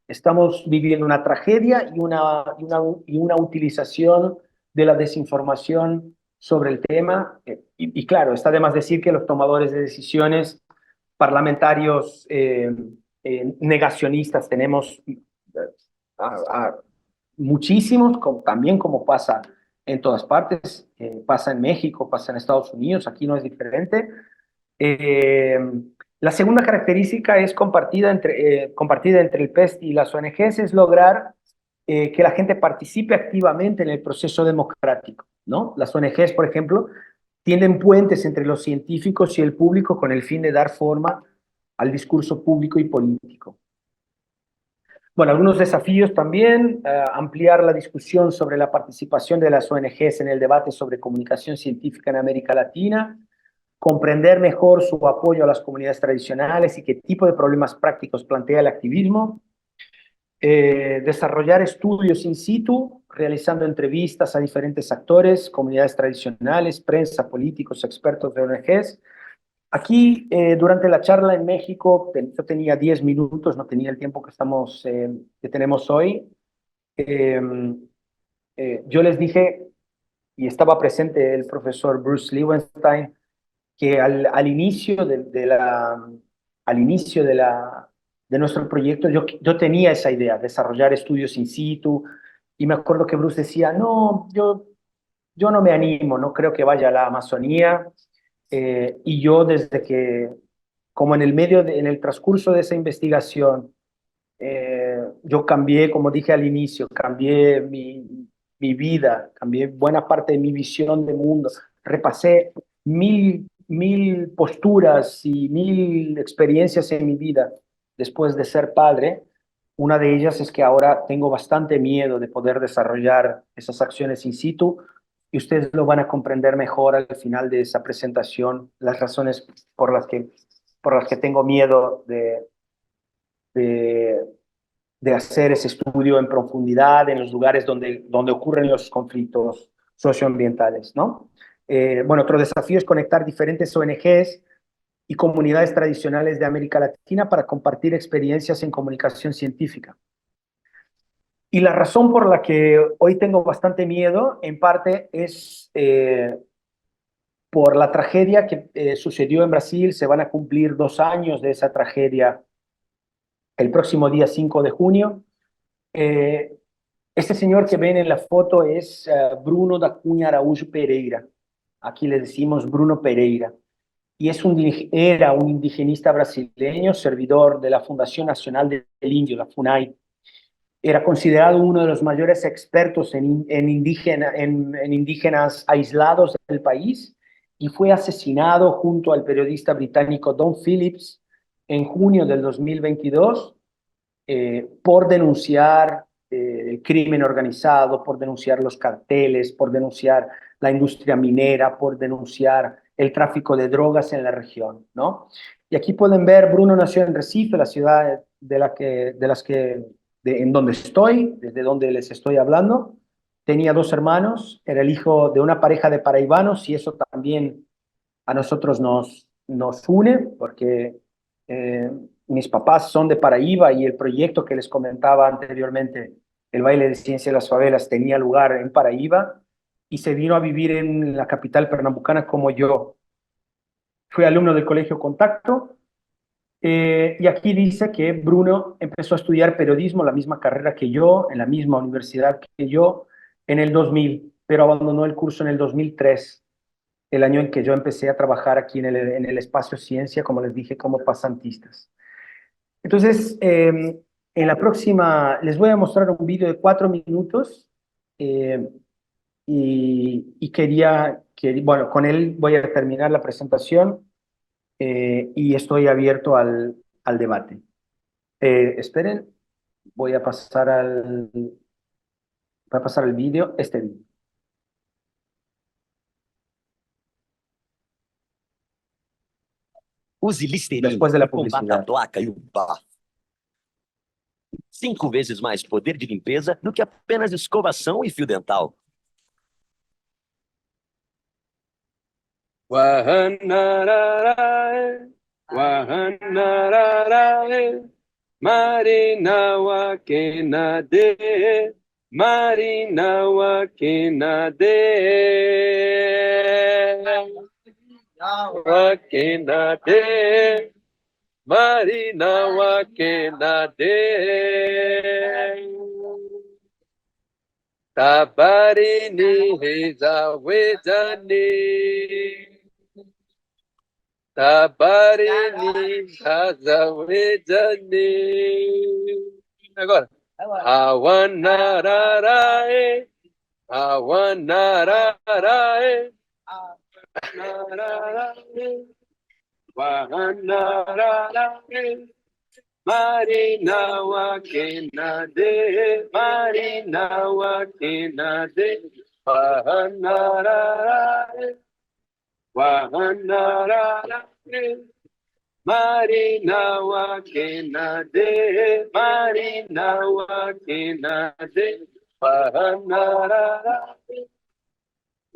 estamos viviendo una tragedia y una utilización de la desinformación sobre el tema, y claro, está de más decir que los tomadores de decisiones parlamentarios negacionistas tenemos muchísimos, también como pasa en todas partes, pasa en México, pasa en Estados Unidos, aquí no es diferente. Eh, la segunda característica es compartida entre el PEST y las ONGs, es lograr que la gente participe activamente en el proceso democrático, ¿no? Las ONGs, por ejemplo, tienden puentes entre los científicos y el público con el fin de dar forma al discurso público y político. Bueno, algunos desafíos también, ampliar la discusión sobre la participación de las ONGs en el debate sobre comunicación científica en América Latina, comprender mejor su apoyo a las comunidades tradicionales y qué tipo de problemas prácticos plantea el activismo, desarrollar estudios in situ, realizando entrevistas a diferentes actores, comunidades tradicionales, prensa, políticos, expertos de ONGs. Aquí, durante la charla en México, yo tenía 10 minutos, no tenía el tiempo que tenemos hoy. Yo les dije, y estaba presente el profesor Bruce Liebenstein, que al inicio de nuestro proyecto yo tenía esa idea, desarrollar estudios in situ, y me acuerdo que Bruce decía, no, yo no me animo, no creo que vaya a la Amazonía, y yo como en el transcurso de esa investigación, Yo cambié, como dije al inicio, cambié mi vida, cambié buena parte de mi visión de mundo, repasé mil posturas y mil experiencias en mi vida después de ser padre. Una de ellas es que ahora tengo bastante miedo de poder desarrollar esas acciones in situ y ustedes lo van a comprender mejor al final de esa presentación, las razones por las que tengo miedo de, de hacer ese estudio en profundidad en los lugares donde ocurren los conflictos socioambientales, ¿no? Bueno, otro desafío es conectar diferentes ONGs y comunidades tradicionales de América Latina para compartir experiencias en comunicación científica. Y la razón por la que hoy tengo bastante miedo, en parte, es por la tragedia que sucedió en Brasil. Se van a cumplir 2 años de esa tragedia el próximo día 5 de junio. Este señor que ven en la foto es Bruno da Cunha Araújo Pereira. Aquí le decimos Bruno Pereira. Y era un indigenista brasileño, servidor de la Fundación Nacional del Indio, la FUNAI. Era considerado uno de los mayores expertos en indígenas aislados del país y fue asesinado junto al periodista británico Don Phillips en junio del 2022 por denunciar el crimen organizado, por denunciar los carteles, por denunciar la industria minera, por denunciar el tráfico de drogas en la región, ¿no? Y aquí pueden ver, Bruno nació en Recife, la ciudad en donde estoy, desde donde les estoy hablando. Tenía 2 hermanos, era el hijo de una pareja de paraibanos y eso también a nosotros nos une porque eh, mis papás son de Paraíba y el proyecto que les comentaba anteriormente, el baile de ciencia de las favelas, tenía lugar en Paraíba y se vino a vivir en la capital pernambucana como yo. Fui alumno del Colegio Contacto y aquí dice que Bruno empezó a estudiar periodismo, la misma carrera que yo, en la misma universidad que yo, en el 2000, pero abandonó el curso en el 2003, el año en que yo empecé a trabajar aquí en el espacio ciencia, como les dije, como pasantistas. Entonces, en la próxima les voy a mostrar un vídeo de 4 minutos eh, bueno, con él voy a terminar la presentación y estoy abierto al debate. Esperen, voy a pasar el vídeo, este vídeo.
Use Listerine
Después de la
e combata a
publicidad.
placa e o bafo. 5 vezes mais poder de limpeza do que apenas escovação e fio dental.
Wahanararae, Wahanararae, Marinawa Kenade, Marinawa Kenade, Wakenade, Marinawa Kenade, Tabarini Reza Wedani. Tabarini Hazawedani. Agora. Awanararae. Awanararae. Awanararae. Wahanararae. Marinawa Kenade. Marinawa Kenade. Wahanararae. Wahanararae, Marinawa Kenade, Marinawa Kenade, Wahanararae,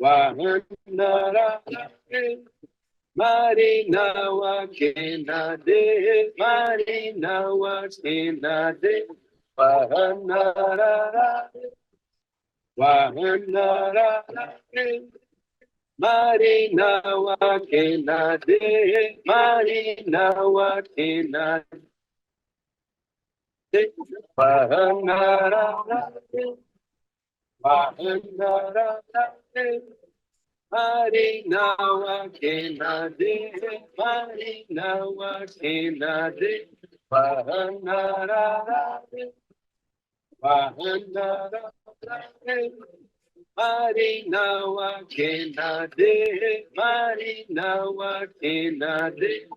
Wahanararae, Marinawa Kenade, Marinawa Kenade, Wahanararae, Wahanararae, Marinawa Kenade, Marinawa Kenade, Wahanararae, Wahanararae, Marinawa Kenade, Marinawa Kenade, Vahanarare, Vahanarare, Marinawa Kenade, Marinawa Kenade.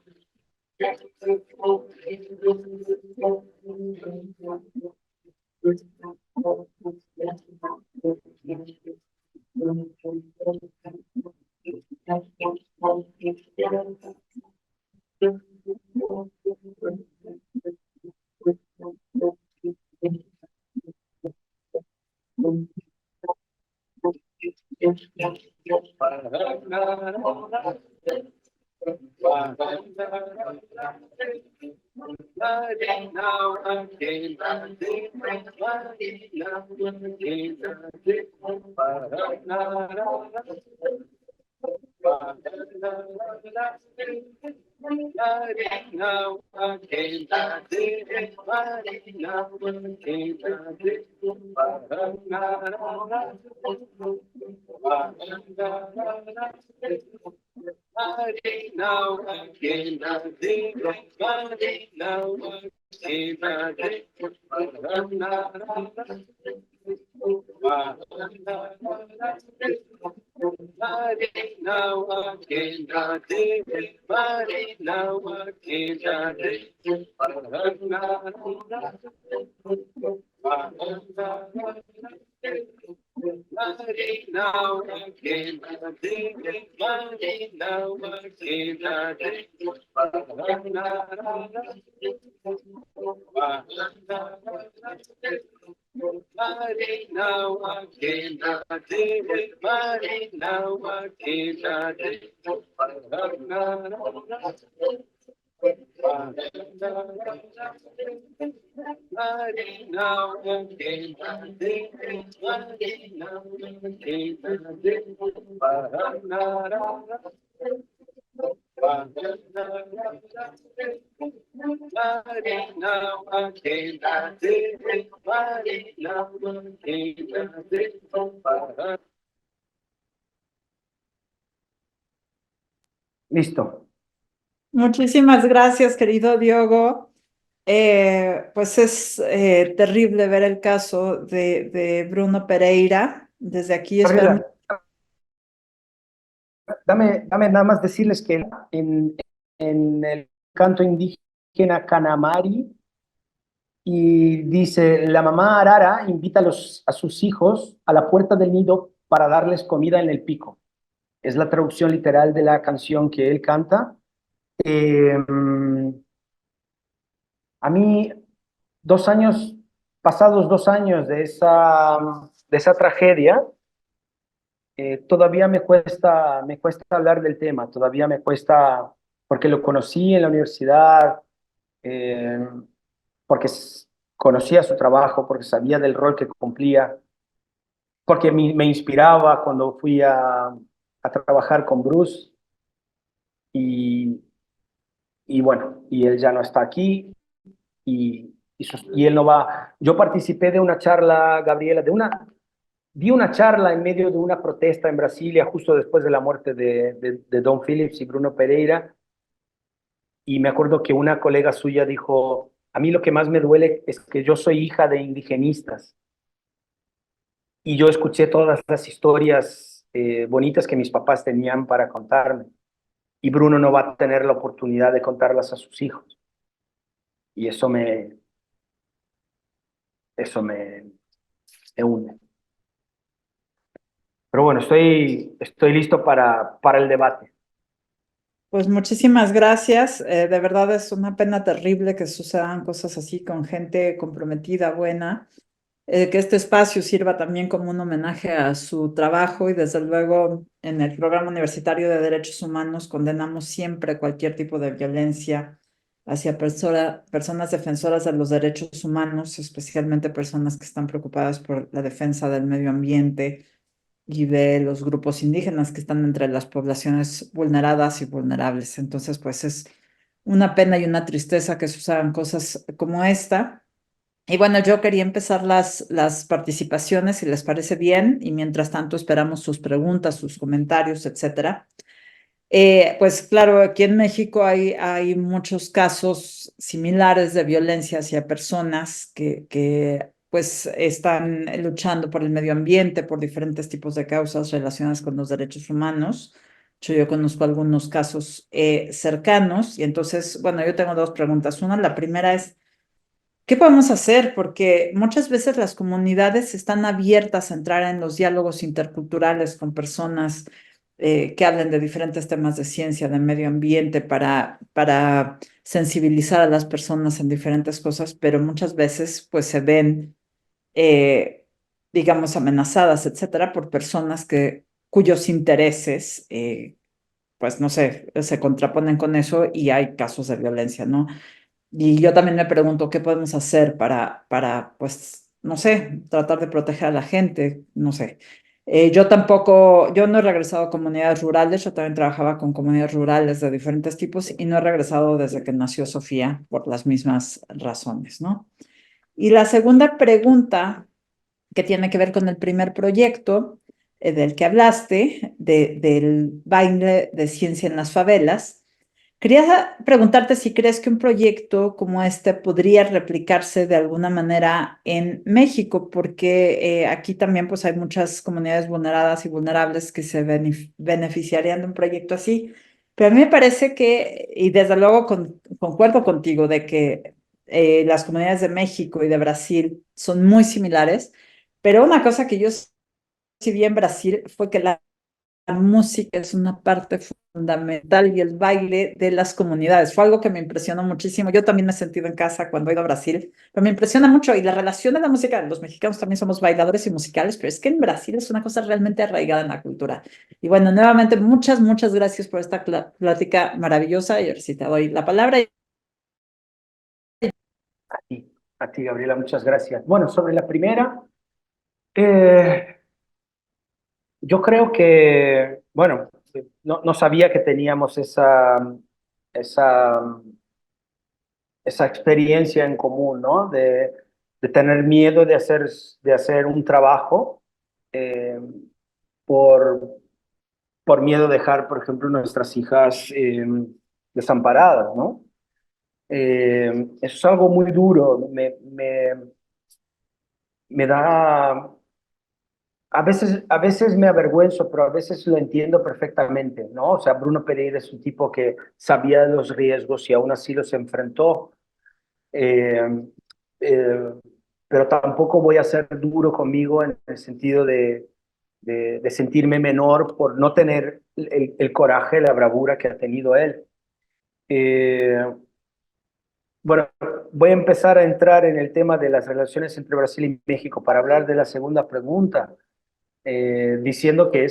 Listo.
Muchísimas gracias, querido Diogo. Pues es terrible ver el caso de Bruno Pereira. Desde aquí esperamos.
Gabriela, dame nada más decirles que en el canto indígena Canamari, y dice, la mamá Arara invita a sus hijos a la puerta del nido para darles comida en el pico. Es la traducción literal de la canción que él canta. A mí, pasados 2 años de esa tragedia, todavía me cuesta hablar del tema, todavía me cuesta, porque lo conocí en la universidad, eh, porque conocía su trabajo, porque sabía del rol que cumplía, porque me inspiraba cuando fui a trabajar con Bruce y, y bueno, y él ya no está aquí y él no va. Yo participé de una charla, Gabriela, di una charla en medio de una protesta en Brasilia justo después de la muerte de Don Phillips y Bruno Pereira, y me acuerdo que una colega suya dijo, a mí lo que más me duele es que yo soy hija de indigenistas y yo escuché todas las historias bonitas que mis papás tenían para contarme, y Bruno no va a tener la oportunidad de contarlas a sus hijos, y eso me une. Pero bueno, estoy listo para el debate.
Pues muchísimas gracias. De verdad es una pena terrible que sucedan cosas así con gente comprometida, buena. Que este espacio sirva también como un homenaje a su trabajo y desde luego en el Programa Universitario de Derechos Humanos condenamos siempre cualquier tipo de violencia hacia personas defensoras de los derechos humanos, especialmente personas que están preocupadas por la defensa del medio ambiente y de los grupos indígenas que están entre las poblaciones vulneradas y vulnerables. Entonces, pues es una pena y una tristeza que sucedan cosas como esta. Y bueno, yo quería empezar las participaciones, si les parece bien, y mientras tanto esperamos sus preguntas, sus comentarios, etcétera. Pues claro, aquí en México hay muchos casos similares de violencia hacia personas que pues están luchando por el medio ambiente, por diferentes tipos de causas relacionadas con los derechos humanos. De hecho, yo conozco algunos casos cercanos y entonces, bueno, yo tengo dos preguntas. Una, la primera es, ¿qué podemos hacer? Porque muchas veces las comunidades están abiertas a entrar en los diálogos interculturales con personas que hablen de diferentes temas de ciencia, de medio ambiente, para sensibilizar a las personas en diferentes cosas, pero muchas veces pues se ven, eh, digamos, amenazadas, etcétera, por personas cuyos intereses, pues no sé, se contraponen con eso y hay casos de violencia, ¿no? Y yo también me pregunto qué podemos hacer pues, no sé, tratar de proteger a la gente, no sé. Yo no he regresado a comunidades rurales, yo también trabajaba con comunidades rurales de diferentes tipos y no he regresado desde que nació Sofía por las mismas razones, ¿no? Y la segunda pregunta, que tiene que ver con el primer proyecto del que hablaste, del baile de ciencia en las favelas. Quería preguntarte si crees que un proyecto como este podría replicarse de alguna manera en México, porque aquí también pues hay muchas comunidades vulneradas y vulnerables que se beneficiarían de un proyecto así. Pero a mí me parece que, y desde luego concuerdo contigo, de que las comunidades de México y de Brasil son muy similares, pero una cosa que yo sí vi en Brasil fue que la música es una parte fundamental y el baile de las comunidades. Fue algo que me impresionó muchísimo. Yo también me he sentido en casa cuando he ido a Brasil, pero me impresiona mucho. Y la relación de la música, los mexicanos también somos bailadores y musicales, pero es que en Brasil es una cosa realmente arraigada en la cultura. Y bueno, nuevamente, muchas gracias por esta plática maravillosa. Y ahora sí te doy la palabra.
A ti, Gabriela, muchas gracias. Bueno, sobre la primera, eh, yo creo que, bueno, no sabía que teníamos esa, esa experiencia en común, ¿no? De tener miedo de hacer un trabajo eh, por, por miedo de dejar, por ejemplo, nuestras hijas desamparadas, ¿no? Eso es algo muy duro, me da, a veces me avergüenzo, pero a veces lo entiendo perfectamente, ¿no? O sea, Bruno Pereira es un tipo que sabía de los riesgos y aún así los enfrentó. Eh, eh, pero tampoco voy a ser duro conmigo en el sentido de sentirme menor por no tener el coraje, la bravura que ha tenido él. Eh, bueno, voy a empezar a entrar en el tema de las relaciones entre Brasil y México para hablar de la segunda pregunta, diciendo que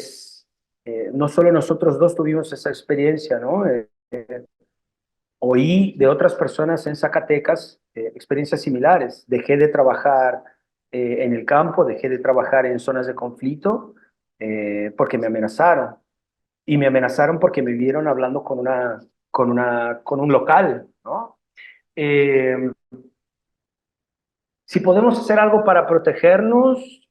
no solo nosotros dos tuvimos esa experiencia, ¿no? Oí de otras personas en Zacatecas experiencias similares. Dejé de trabajar en el campo, dejé de trabajar en zonas de conflicto porque me amenazaron. Y me amenazaron porque me vieron hablando con un local, ¿no? Eh, si podemos hacer algo para protegernos,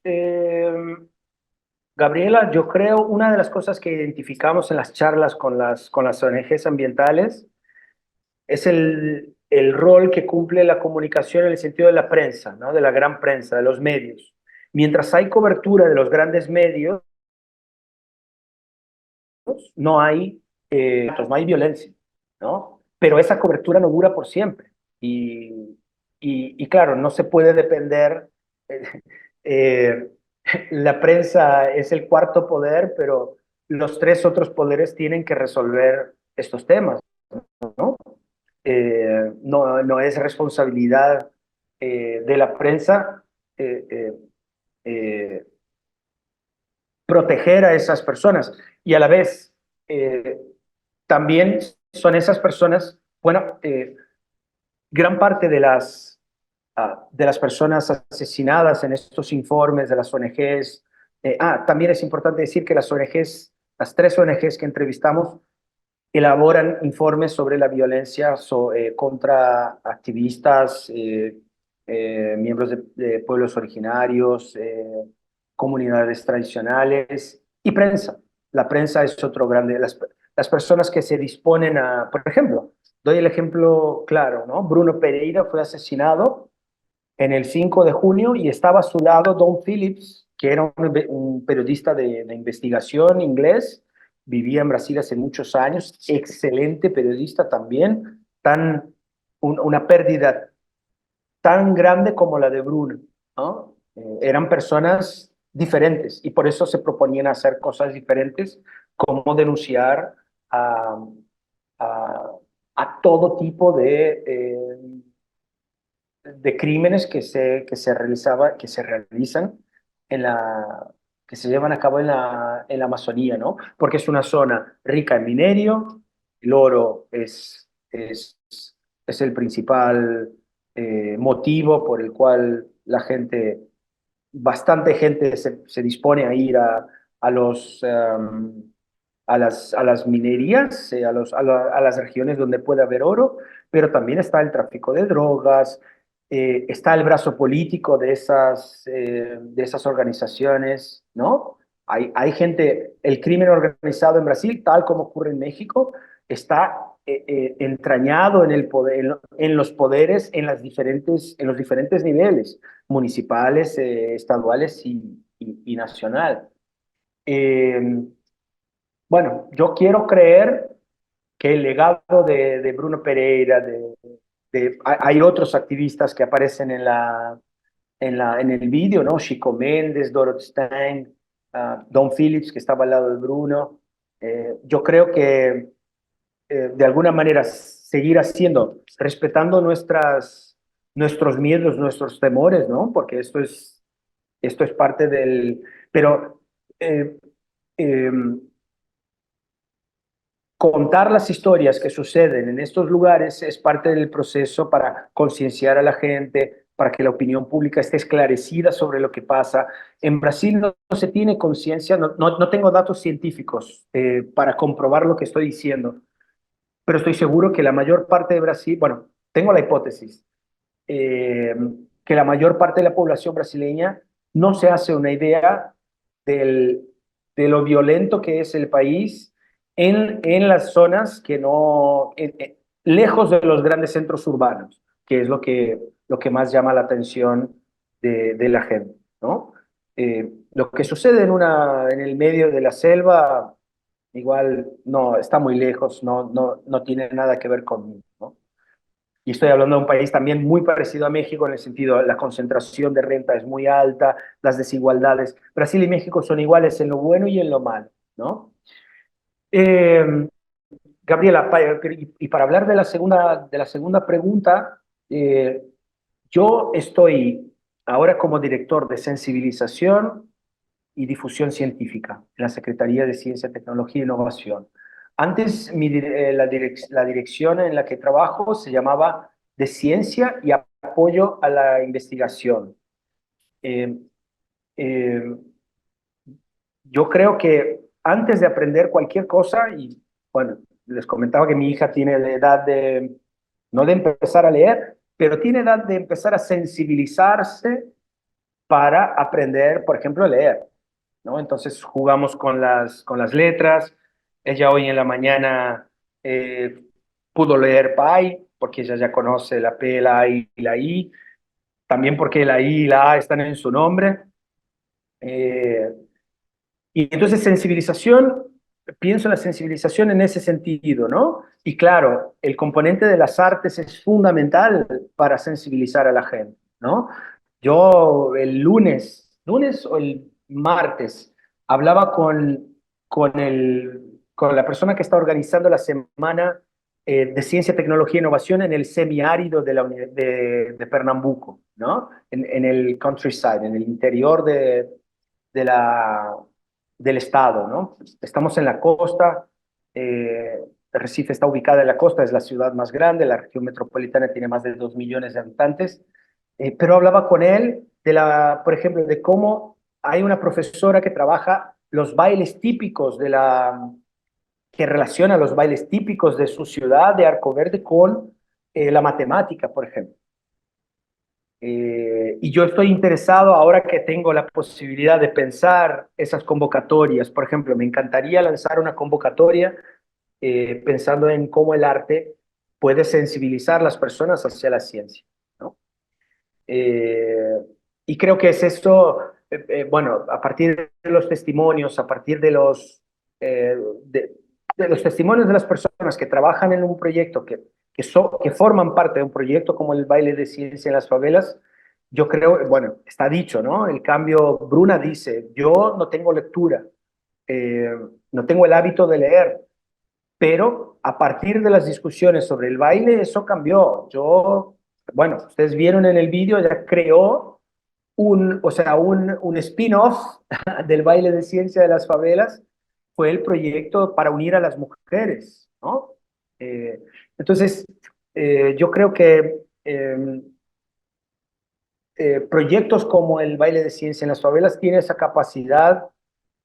Gabriela, yo creo una de las cosas que identificamos en las charlas con las ONGs ambientales es el rol que cumple la comunicación en el sentido de la prensa, ¿no? De la gran prensa, de los medios. Mientras hay cobertura de los grandes medios, no hay violencia, ¿no? Pero esa cobertura no dura por siempre. Y claro, no se puede depender. eh, eh, la prensa es el cuarto poder, pero los tres otros poderes tienen que resolver estos temas, ¿no? No es responsabilidad de la prensa eh, eh, eh, proteger a esas personas y a la vez eh, también son esas personas, bueno, gran parte de las personas asesinadas en estos informes de las ONGs, también es importante decir que las ONGs, las tres ONGs que entrevistamos, elaboran informes sobre la violencia contra activistas, miembros de pueblos originarios, comunidades tradicionales y prensa. La prensa es otro grande. las personas que se disponen a, por ejemplo, doy el ejemplo claro, ¿no? Bruno Pereira fue asesinado en el 5 de junio y estaba a su lado Don Phillips, que era un periodista de investigación inglés, vivía en Brasil hace muchos años, excelente periodista también, una pérdida tan grande como la de Bruno, ¿no? Eran personas diferentes y por eso se proponían hacer cosas diferentes, como denunciar a, a, a todo tipo de crímenes que se realizan en que se llevan a cabo en la Amazonía, ¿no? Porque es una zona rica en minerio, el oro es el principal motivo por el cual bastante gente se dispone a ir a las minerías, a las regiones donde puede haber oro, pero también está el tráfico de drogas, está el brazo político de esas organizaciones, ¿no? Hay gente, el crimen organizado en Brasil, tal como ocurre en México, está entrañado en el poder, en los poderes, en los diferentes niveles, municipales, estaduales y nacional. Eh, bueno, yo quiero creer que el legado de Bruno Pereira, hay otros activistas que aparecen en el vídeo, ¿no? Chico Méndez, Dorothy Stein, Don Phillips, que estaba al lado de Bruno. Yo creo que de alguna manera seguir haciendo, respetando nuestros miedos, nuestros temores, ¿no? Porque esto es parte del... Pero eh, eh, contar las historias que suceden en estos lugares es parte del proceso para concienciar a la gente, para que la opinión pública esté esclarecida sobre lo que pasa. En Brasil no se tiene conciencia, no tengo datos científicos para comprobar lo que estoy diciendo, pero estoy seguro que la mayor parte de Brasil, bueno, tengo la hipótesis, eh, que la mayor parte de la población brasileña no se hace una idea del, de lo violento que es el país en las zonas que no, lejos de los grandes centros urbanos, que es lo que más llama la atención de la gente, ¿no? Lo que sucede en el medio de la selva, igual no, está muy lejos, no tiene nada que ver conmigo, ¿no? Y estoy hablando de un país también muy parecido a México en el sentido, la concentración de renta es muy alta, las desigualdades. Brasil y México son iguales en lo bueno y en lo malo, ¿no? Eh, Gabriela, y para hablar de la segunda pregunta, yo estoy ahora como director de sensibilización y difusión científica en la Secretaría de Ciencia, Tecnología e Innovación. Antes la dirección en la que trabajo se llamaba de Ciencia y Apoyo a la Investigación. Eh, eh, yo creo que antes de aprender cualquier cosa, y bueno, les comentaba que mi hija tiene la edad no de empezar a leer, pero tiene edad de empezar a sensibilizarse para aprender, por ejemplo, a leer, ¿no? Entonces jugamos con las letras. Ella hoy en la mañana pudo leer Pi, porque ella ya conoce la P, la A y la I, también porque la I y la A están en su nombre. Eh, y entonces sensibilización, pienso en la sensibilización en ese sentido, ¿no? Y claro, el componente de las artes es fundamental para sensibilizar a la gente, ¿no? Yo el lunes o el martes, hablaba con la persona que está organizando la semana de Ciencia, Tecnología e Innovación en el semiárido de Pernambuco, ¿no? En el countryside, en el interior de la, del estado, ¿no? Estamos en la costa, Recife está ubicada en la costa, es la ciudad más grande, la región metropolitana tiene más de 2 millones de habitantes, pero hablaba con él por ejemplo, de cómo hay una profesora que trabaja los bailes típicos que relaciona los bailes típicos de su ciudad, de Arco Verde, con la matemática, por ejemplo. Y yo estoy interesado ahora que tengo la posibilidad de pensar esas convocatorias. Por ejemplo, me encantaría lanzar una convocatoria pensando en cómo el arte puede sensibilizar a las personas hacia la ciencia, ¿no? Eh, y creo que es esto, bueno, a partir de los testimonios, a partir eh, de, de los testimonios de las personas que trabajan en un proyecto, que forman parte de un proyecto como el baile de ciencia en las favelas, yo creo, bueno, está dicho, ¿no? El cambio, Bruna dice, yo no tengo lectura, eh, no tengo el hábito de leer, pero a partir de las discusiones sobre el baile, eso cambió. Yo, bueno, ustedes vieron en el vídeo, ya creó o sea, un spin-off del baile de ciencia de las favelas, fue el proyecto para unir a las mujeres, ¿no? Eh, entonces, yo creo que proyectos como el baile de ciencia en las favelas tienen esa capacidad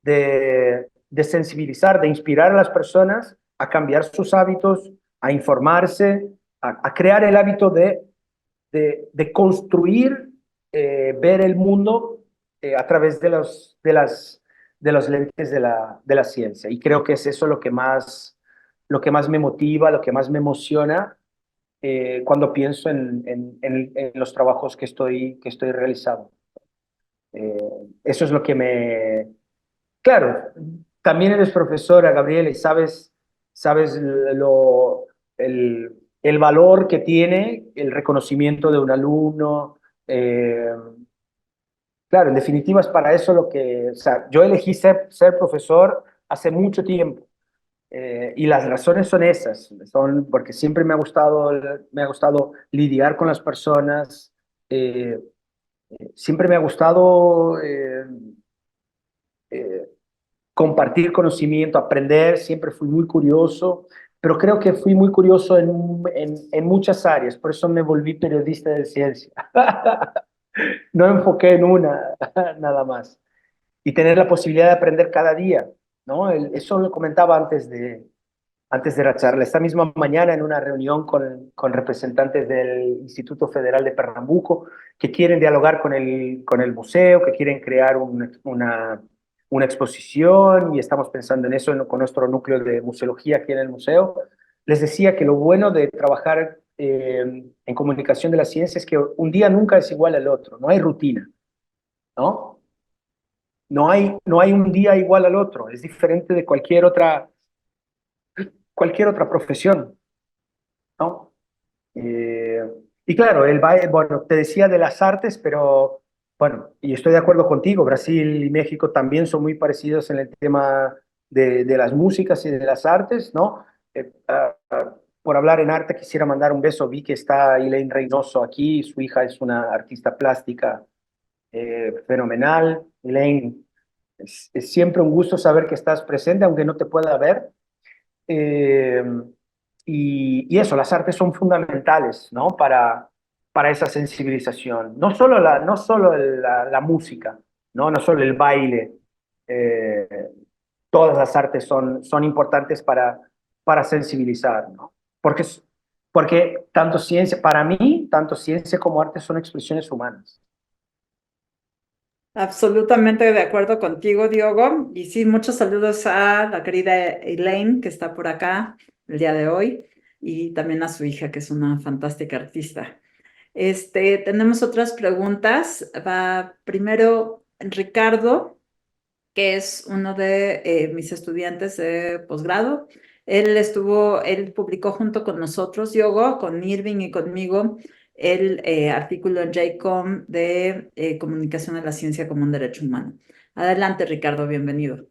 de sensibilizar, de inspirar a las personas a cambiar sus hábitos, a informarse, a crear el hábito de construir, ver el mundo a través de los lentes de la ciencia. Y creo que es eso lo que más me motiva, lo que más me emociona cuando pienso en los trabajos que estoy realizando. Eh, Eso es lo que me... Claro, también eres profesora, Gabriela, y sabes el valor que tiene el reconocimiento de un alumno. eh, claro, en definitiva es para eso lo que... O sea, yo elegí ser profesor hace mucho tiempo. Y las razones son esas, son porque siempre me ha gustado lidiar con las personas, eh, siempre me ha gustado eh, compartir conocimiento, aprender, siempre fui muy curioso, pero creo que fui muy curioso en muchas áreas, por eso me volví periodista de ciencia. No enfoqué en una, nada más. Y tener la posibilidad de aprender cada día, ¿no? Eso lo comentaba antes de la charla. Esta misma mañana en una reunión con representantes del Instituto Federal de Pernambuco que quieren dialogar con el museo, que quieren crear una exposición y estamos pensando en eso con nuestro núcleo de museología aquí en el museo. Les decía que lo bueno de trabajar en comunicación de la ciencia es que un día nunca es igual al otro, no hay rutina, ¿no? No hay un día igual al otro, es diferente de cualquier otra profesión, ¿no? Eh, y claro, bueno, te decía de las artes, pero bueno, y estoy de acuerdo contigo, Brasil y México también son muy parecidos en el tema de las músicas y de las artes, ¿no? Por hablar en arte, quisiera mandar un beso, vi que está Elaine Reynoso aquí, su hija es una artista plástica fenomenal. Elaine, es siempre un gusto saber que estás presente, aunque no te pueda ver. Eh, y eso, las artes son fundamentales, ¿no? Para esa sensibilización. No solo la música, ¿no? No solo el baile. eh, Todas las artes son importantes para sensibilizar, ¿no? Porque tanto ciencia, para mí, tanto ciencia como arte son expresiones humanas.
Absolutamente de acuerdo contigo, Diogo. Y sí, muchos saludos a la querida Elaine, que está por acá el día de hoy, y también a su hija, que es una fantástica artista. Tenemos otras preguntas. Va primero Ricardo, que es uno de mis estudiantes de posgrado. Él publicó junto con nosotros, Diogo, con Irving y conmigo, el artículo en JCOM de Comunicación de la Ciencia como un Derecho Humano. Adelante, Ricardo, bienvenido.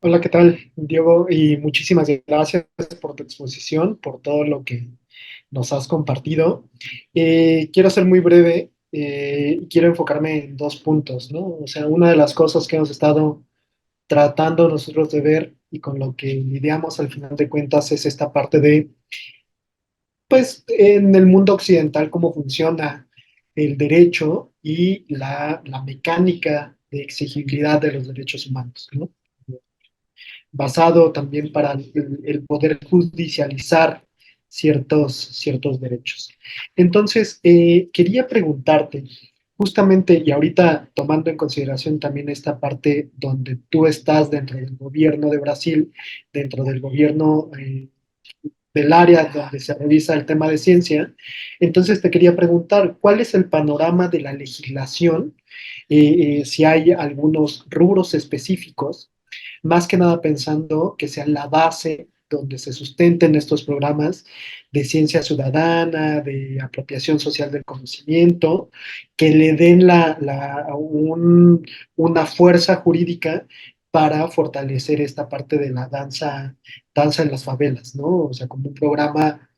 Hola, ¿qué tal, Diego? Y muchísimas gracias por tu exposición, por todo lo que nos has compartido. Quiero ser muy breve y quiero enfocarme en dos puntos, ¿no? O sea, una de las cosas que hemos estado tratando nosotros de ver y con lo que lidiamos al final de cuentas es esta parte de, pues, en el mundo occidental, cómo funciona el derecho y la mecánica de exigibilidad de los derechos humanos, ¿no? Basado también para el poder judicializar ciertos derechos. Entonces, quería preguntarte, justamente, y ahorita tomando en consideración también esta parte donde tú estás dentro del gobierno de Brasil, dentro del gobierno del área donde se revisa el tema de ciencia, entonces te quería preguntar, ¿cuál es el panorama de la legislación? Si hay algunos rubros específicos, más que nada pensando que sean la base donde se sustenten estos programas de ciencia ciudadana, de apropiación social del conocimiento, que le den una fuerza jurídica para fortalecer esta parte de la danza en las favelas, ¿no? O sea, como un programa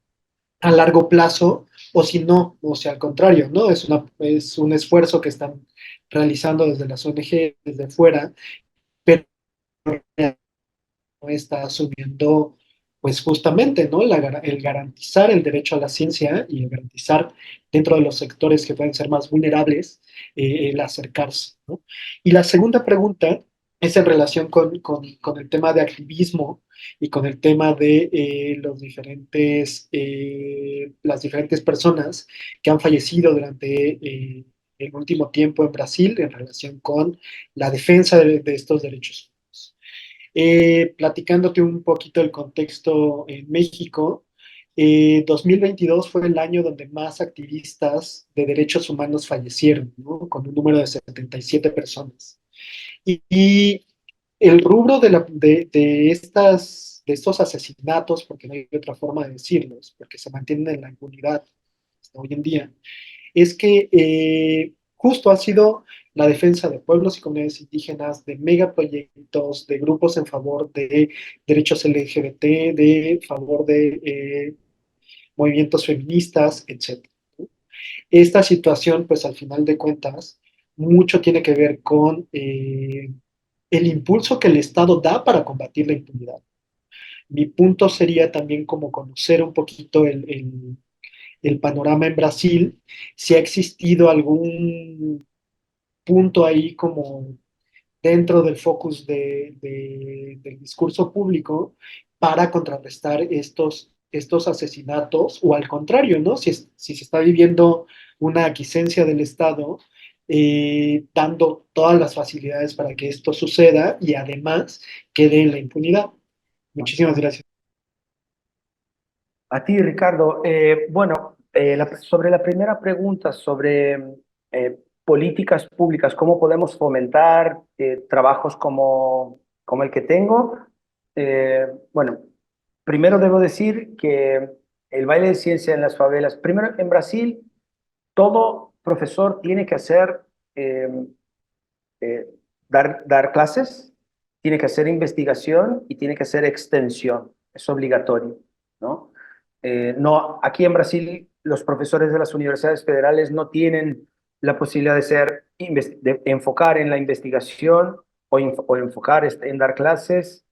a largo plazo, o si no, o sea, al contrario, ¿no? Es un esfuerzo que están realizando desde las ONG, desde fuera, pero no está asumiendo, pues justamente, ¿no? El garantizar el derecho a la ciencia y el garantizar dentro de los sectores que pueden ser más vulnerables, el acercarse, ¿no? Y la segunda pregunta es en relación con el tema de activismo y con el tema de las diferentes personas que han fallecido durante el último tiempo en Brasil en relación con la defensa de estos derechos. Platicándote un poquito el contexto en México, 2022 fue el año donde más activistas de derechos humanos fallecieron, ¿no? Con un número de 77 personas. Y el rubro de estos asesinatos, porque no hay otra forma de decirlos, porque se mantienen en la impunidad hasta hoy en día, es que justo ha sido la defensa de pueblos y comunidades indígenas, de megaproyectos, de grupos en favor de derechos LGBT, de favor de movimientos feministas, etc. Esta situación, pues al final de cuentas, mucho tiene que ver con el impulso que el Estado da para combatir la impunidad. Mi punto sería también como conocer un poquito el panorama en Brasil, si ha existido algún punto ahí como dentro del focus del discurso público para contrarrestar estos asesinatos, o al contrario, ¿no? Si se está viviendo una aquiescencia del Estado, dando todas las facilidades para que esto suceda y además quede en la impunidad. Muchísimas gracias.
A ti, Ricardo. Bueno, sobre la primera pregunta, sobre políticas públicas, cómo podemos fomentar trabajos como el que tengo. Bueno, primero debo decir que el baile de ciencia en las favelas, primero en Brasil, todo profesor tiene que hacer, eh, eh, dar clases, tiene que hacer investigación y tiene que hacer extensión. Es obligatorio, ¿no? No, aquí en Brasil los profesores de las universidades federales no tienen la posibilidad de enfocar en la investigación o enfocar en dar clases.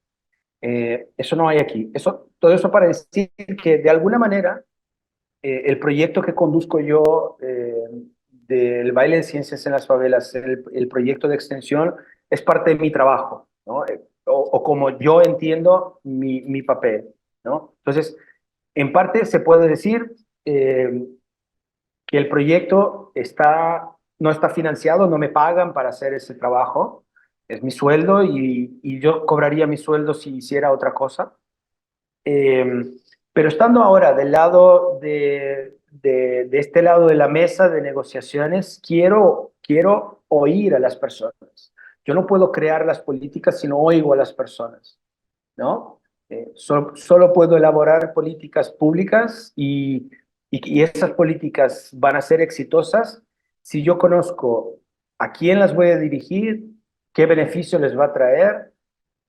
Eso no hay aquí. Todo eso para decir que de alguna manera el proyecto que conduzco yo del baile de ciencias en las favelas, el proyecto de extensión, es parte de mi trabajo, ¿no? O como yo entiendo mi papel, ¿no? Entonces, en parte se puede decir que el proyecto no está financiado, no me pagan para hacer ese trabajo, es mi sueldo y yo cobraría mi sueldo si hiciera otra cosa. Eh, pero estando ahora del lado de este lado de la mesa de negociaciones, quiero oír a las personas. Yo no puedo crear las políticas si no oigo a las personas, ¿no? Solo puedo elaborar políticas públicas y esas políticas van a ser exitosas si yo conozco a quién las voy a dirigir, qué beneficio les va a traer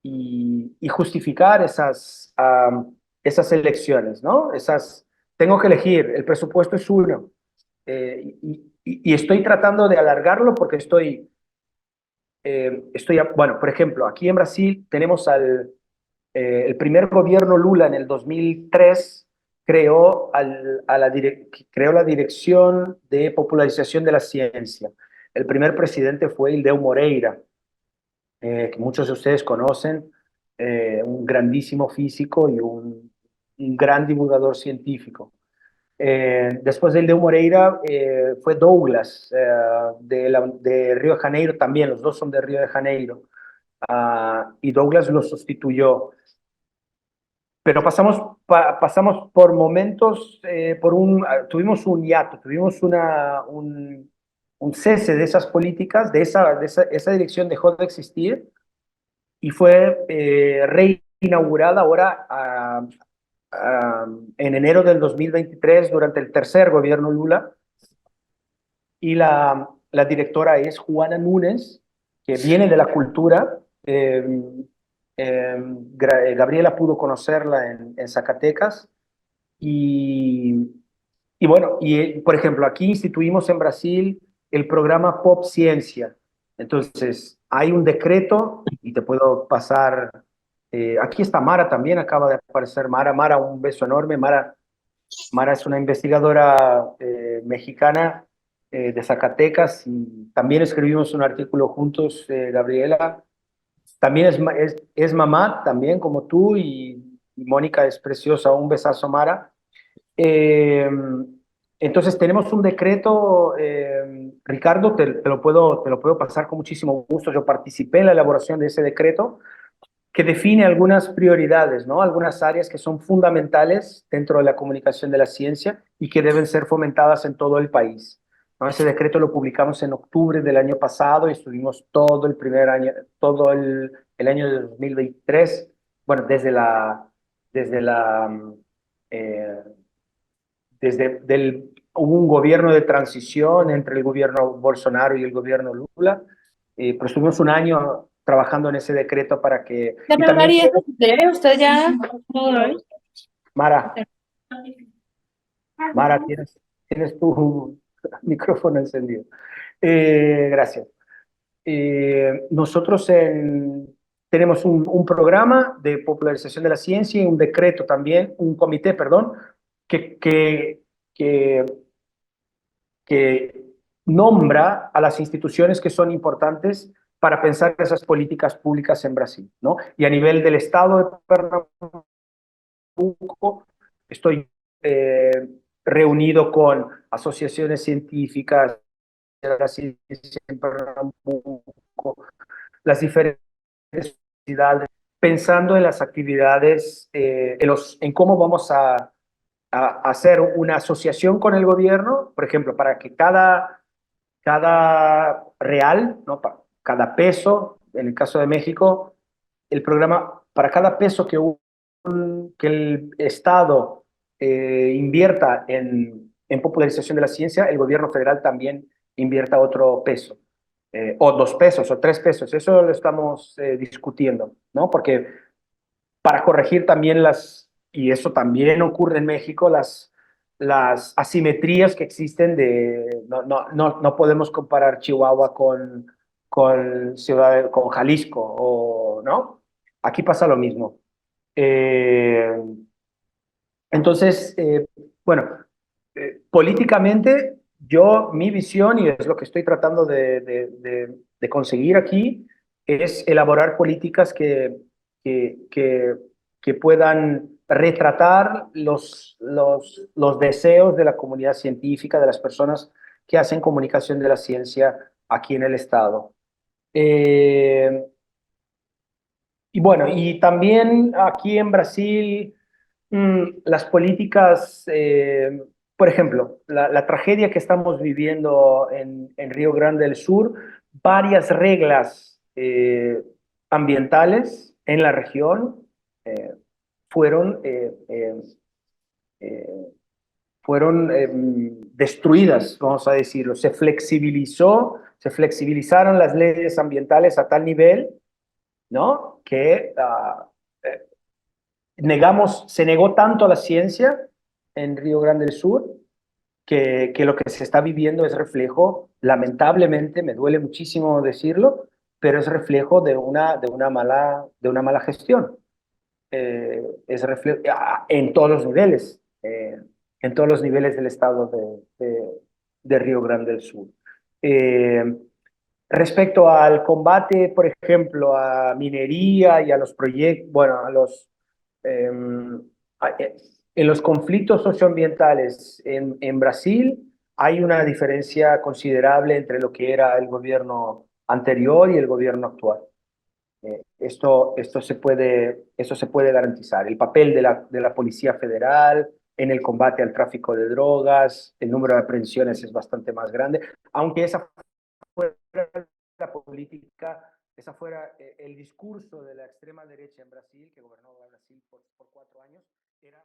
y justificar esas elecciones, ¿no? Tengo que elegir, el presupuesto es uno, y estoy tratando de alargarlo porque bueno, por ejemplo, aquí en Brasil tenemos el primer gobierno Lula en el 2003 creó la Dirección de Popularización de la Ciencia. El primer presidente fue Ildeu Moreira, que muchos de ustedes conocen, un grandísimo físico y un gran divulgador científico. Después del de Moreira fue Douglas de Río de Janeiro también, los dos son de Río de Janeiro, y Douglas lo sustituyó. Pero pasamos por momentos, tuvimos un hiato, tuvimos un cese de esas políticas, esa dirección dejó de existir y fue reinaugurada ahora en enero del 2023 durante el tercer gobierno Lula, y la directora es Juana Núñez, que viene de la cultura. Gabriela pudo conocerla en Zacatecas y, y bueno, por ejemplo, aquí instituimos en Brasil el programa Pop Ciencia. Entonces, hay un decreto y te puedo pasar. Aquí está Mara también, acaba de aparecer Mara. Mara, un beso enorme. Mara es una investigadora mexicana de Zacatecas y también escribimos un artículo juntos, Gabriela. También es mamá, también como tú, y Mónica es preciosa. Un besazo, Mara. Eh, entonces tenemos un decreto, Ricardo, te lo puedo pasar con muchísimo gusto. Yo participé en la elaboración de ese decreto que define algunas prioridades, ¿no? Algunas áreas que son fundamentales dentro de la comunicación de la ciencia y que deben ser fomentadas en todo el país, ¿no? Ese decreto lo publicamos en octubre del año pasado y estuvimos todo el primer año, todo el año de 2023, bueno, desde la, eh, hubo un gobierno de transición entre el gobierno Bolsonaro y el gobierno Lula, pero estuvimos un año trabajando en ese decreto para que... Y
Doña
también,
María, ¿usted ya?
Mara, Mara, tienes tu micrófono encendido. Gracias. Nosotros tenemos un programa de popularización de la ciencia y un decreto también, un comité, perdón, que, que, que que nombra a las instituciones que son importantes para pensar esas políticas públicas en Brasil, ¿no? Y a nivel del Estado de Pernambuco, estoy reunido con asociaciones científicas de la ciencia en Pernambuco, las diferentes universidades, pensando en las actividades, en cómo vamos a hacer una asociación con el gobierno, por ejemplo, para que cada real, ¿no? Cada peso, en el caso de México, el programa, para cada peso que el Estado invierta en popularización de la ciencia, el gobierno federal también invierta otro peso, o 2 pesos, o 3 pesos. Eso lo estamos discutiendo, ¿no? Porque para corregir también y eso también ocurre en México, las asimetrías que existen no podemos comparar Chihuahua con Jalisco, ¿no? Aquí pasa lo mismo. Eh, entonces, bueno, políticamente, mi visión, y es lo que estoy tratando de conseguir aquí, es elaborar políticas que, que, que puedan retratar los deseos de la comunidad científica, de las personas que hacen comunicación de la ciencia aquí en el Estado. Y bueno, y también aquí en Brasil, las políticas, por ejemplo, la tragedia que estamos viviendo en Río Grande del Sur, varias reglas ambientales en la región eh, fueron, eh, fueron destruidas, vamos a decirlo. Se flexibilizaron las leyes ambientales a tal nivel, ¿no? Que eh, se negó tanto a la ciencia en Río Grande del Sur que lo que se está viviendo es reflejo, lamentablemente, me duele muchísimo decirlo, pero es reflejo de una mala gestión. Es reflejo en todos los niveles del estado de Río Grande del Sur. Eh, Respecto al combate, por ejemplo, a minería y a los proyectos, bueno, a los, eh, En los conflictos socioambientales en Brasil hay una diferencia considerable entre lo que era el gobierno anterior y el gobierno actual. Esto se puede garantizar. El papel de la Policía Federal en el combate al tráfico de drogas, el número de aprehensiones es bastante más grande, aunque esa fuera la política, esa fuera el discurso de la extrema derecha en Brasil, que gobernó Brasil por 4 años, era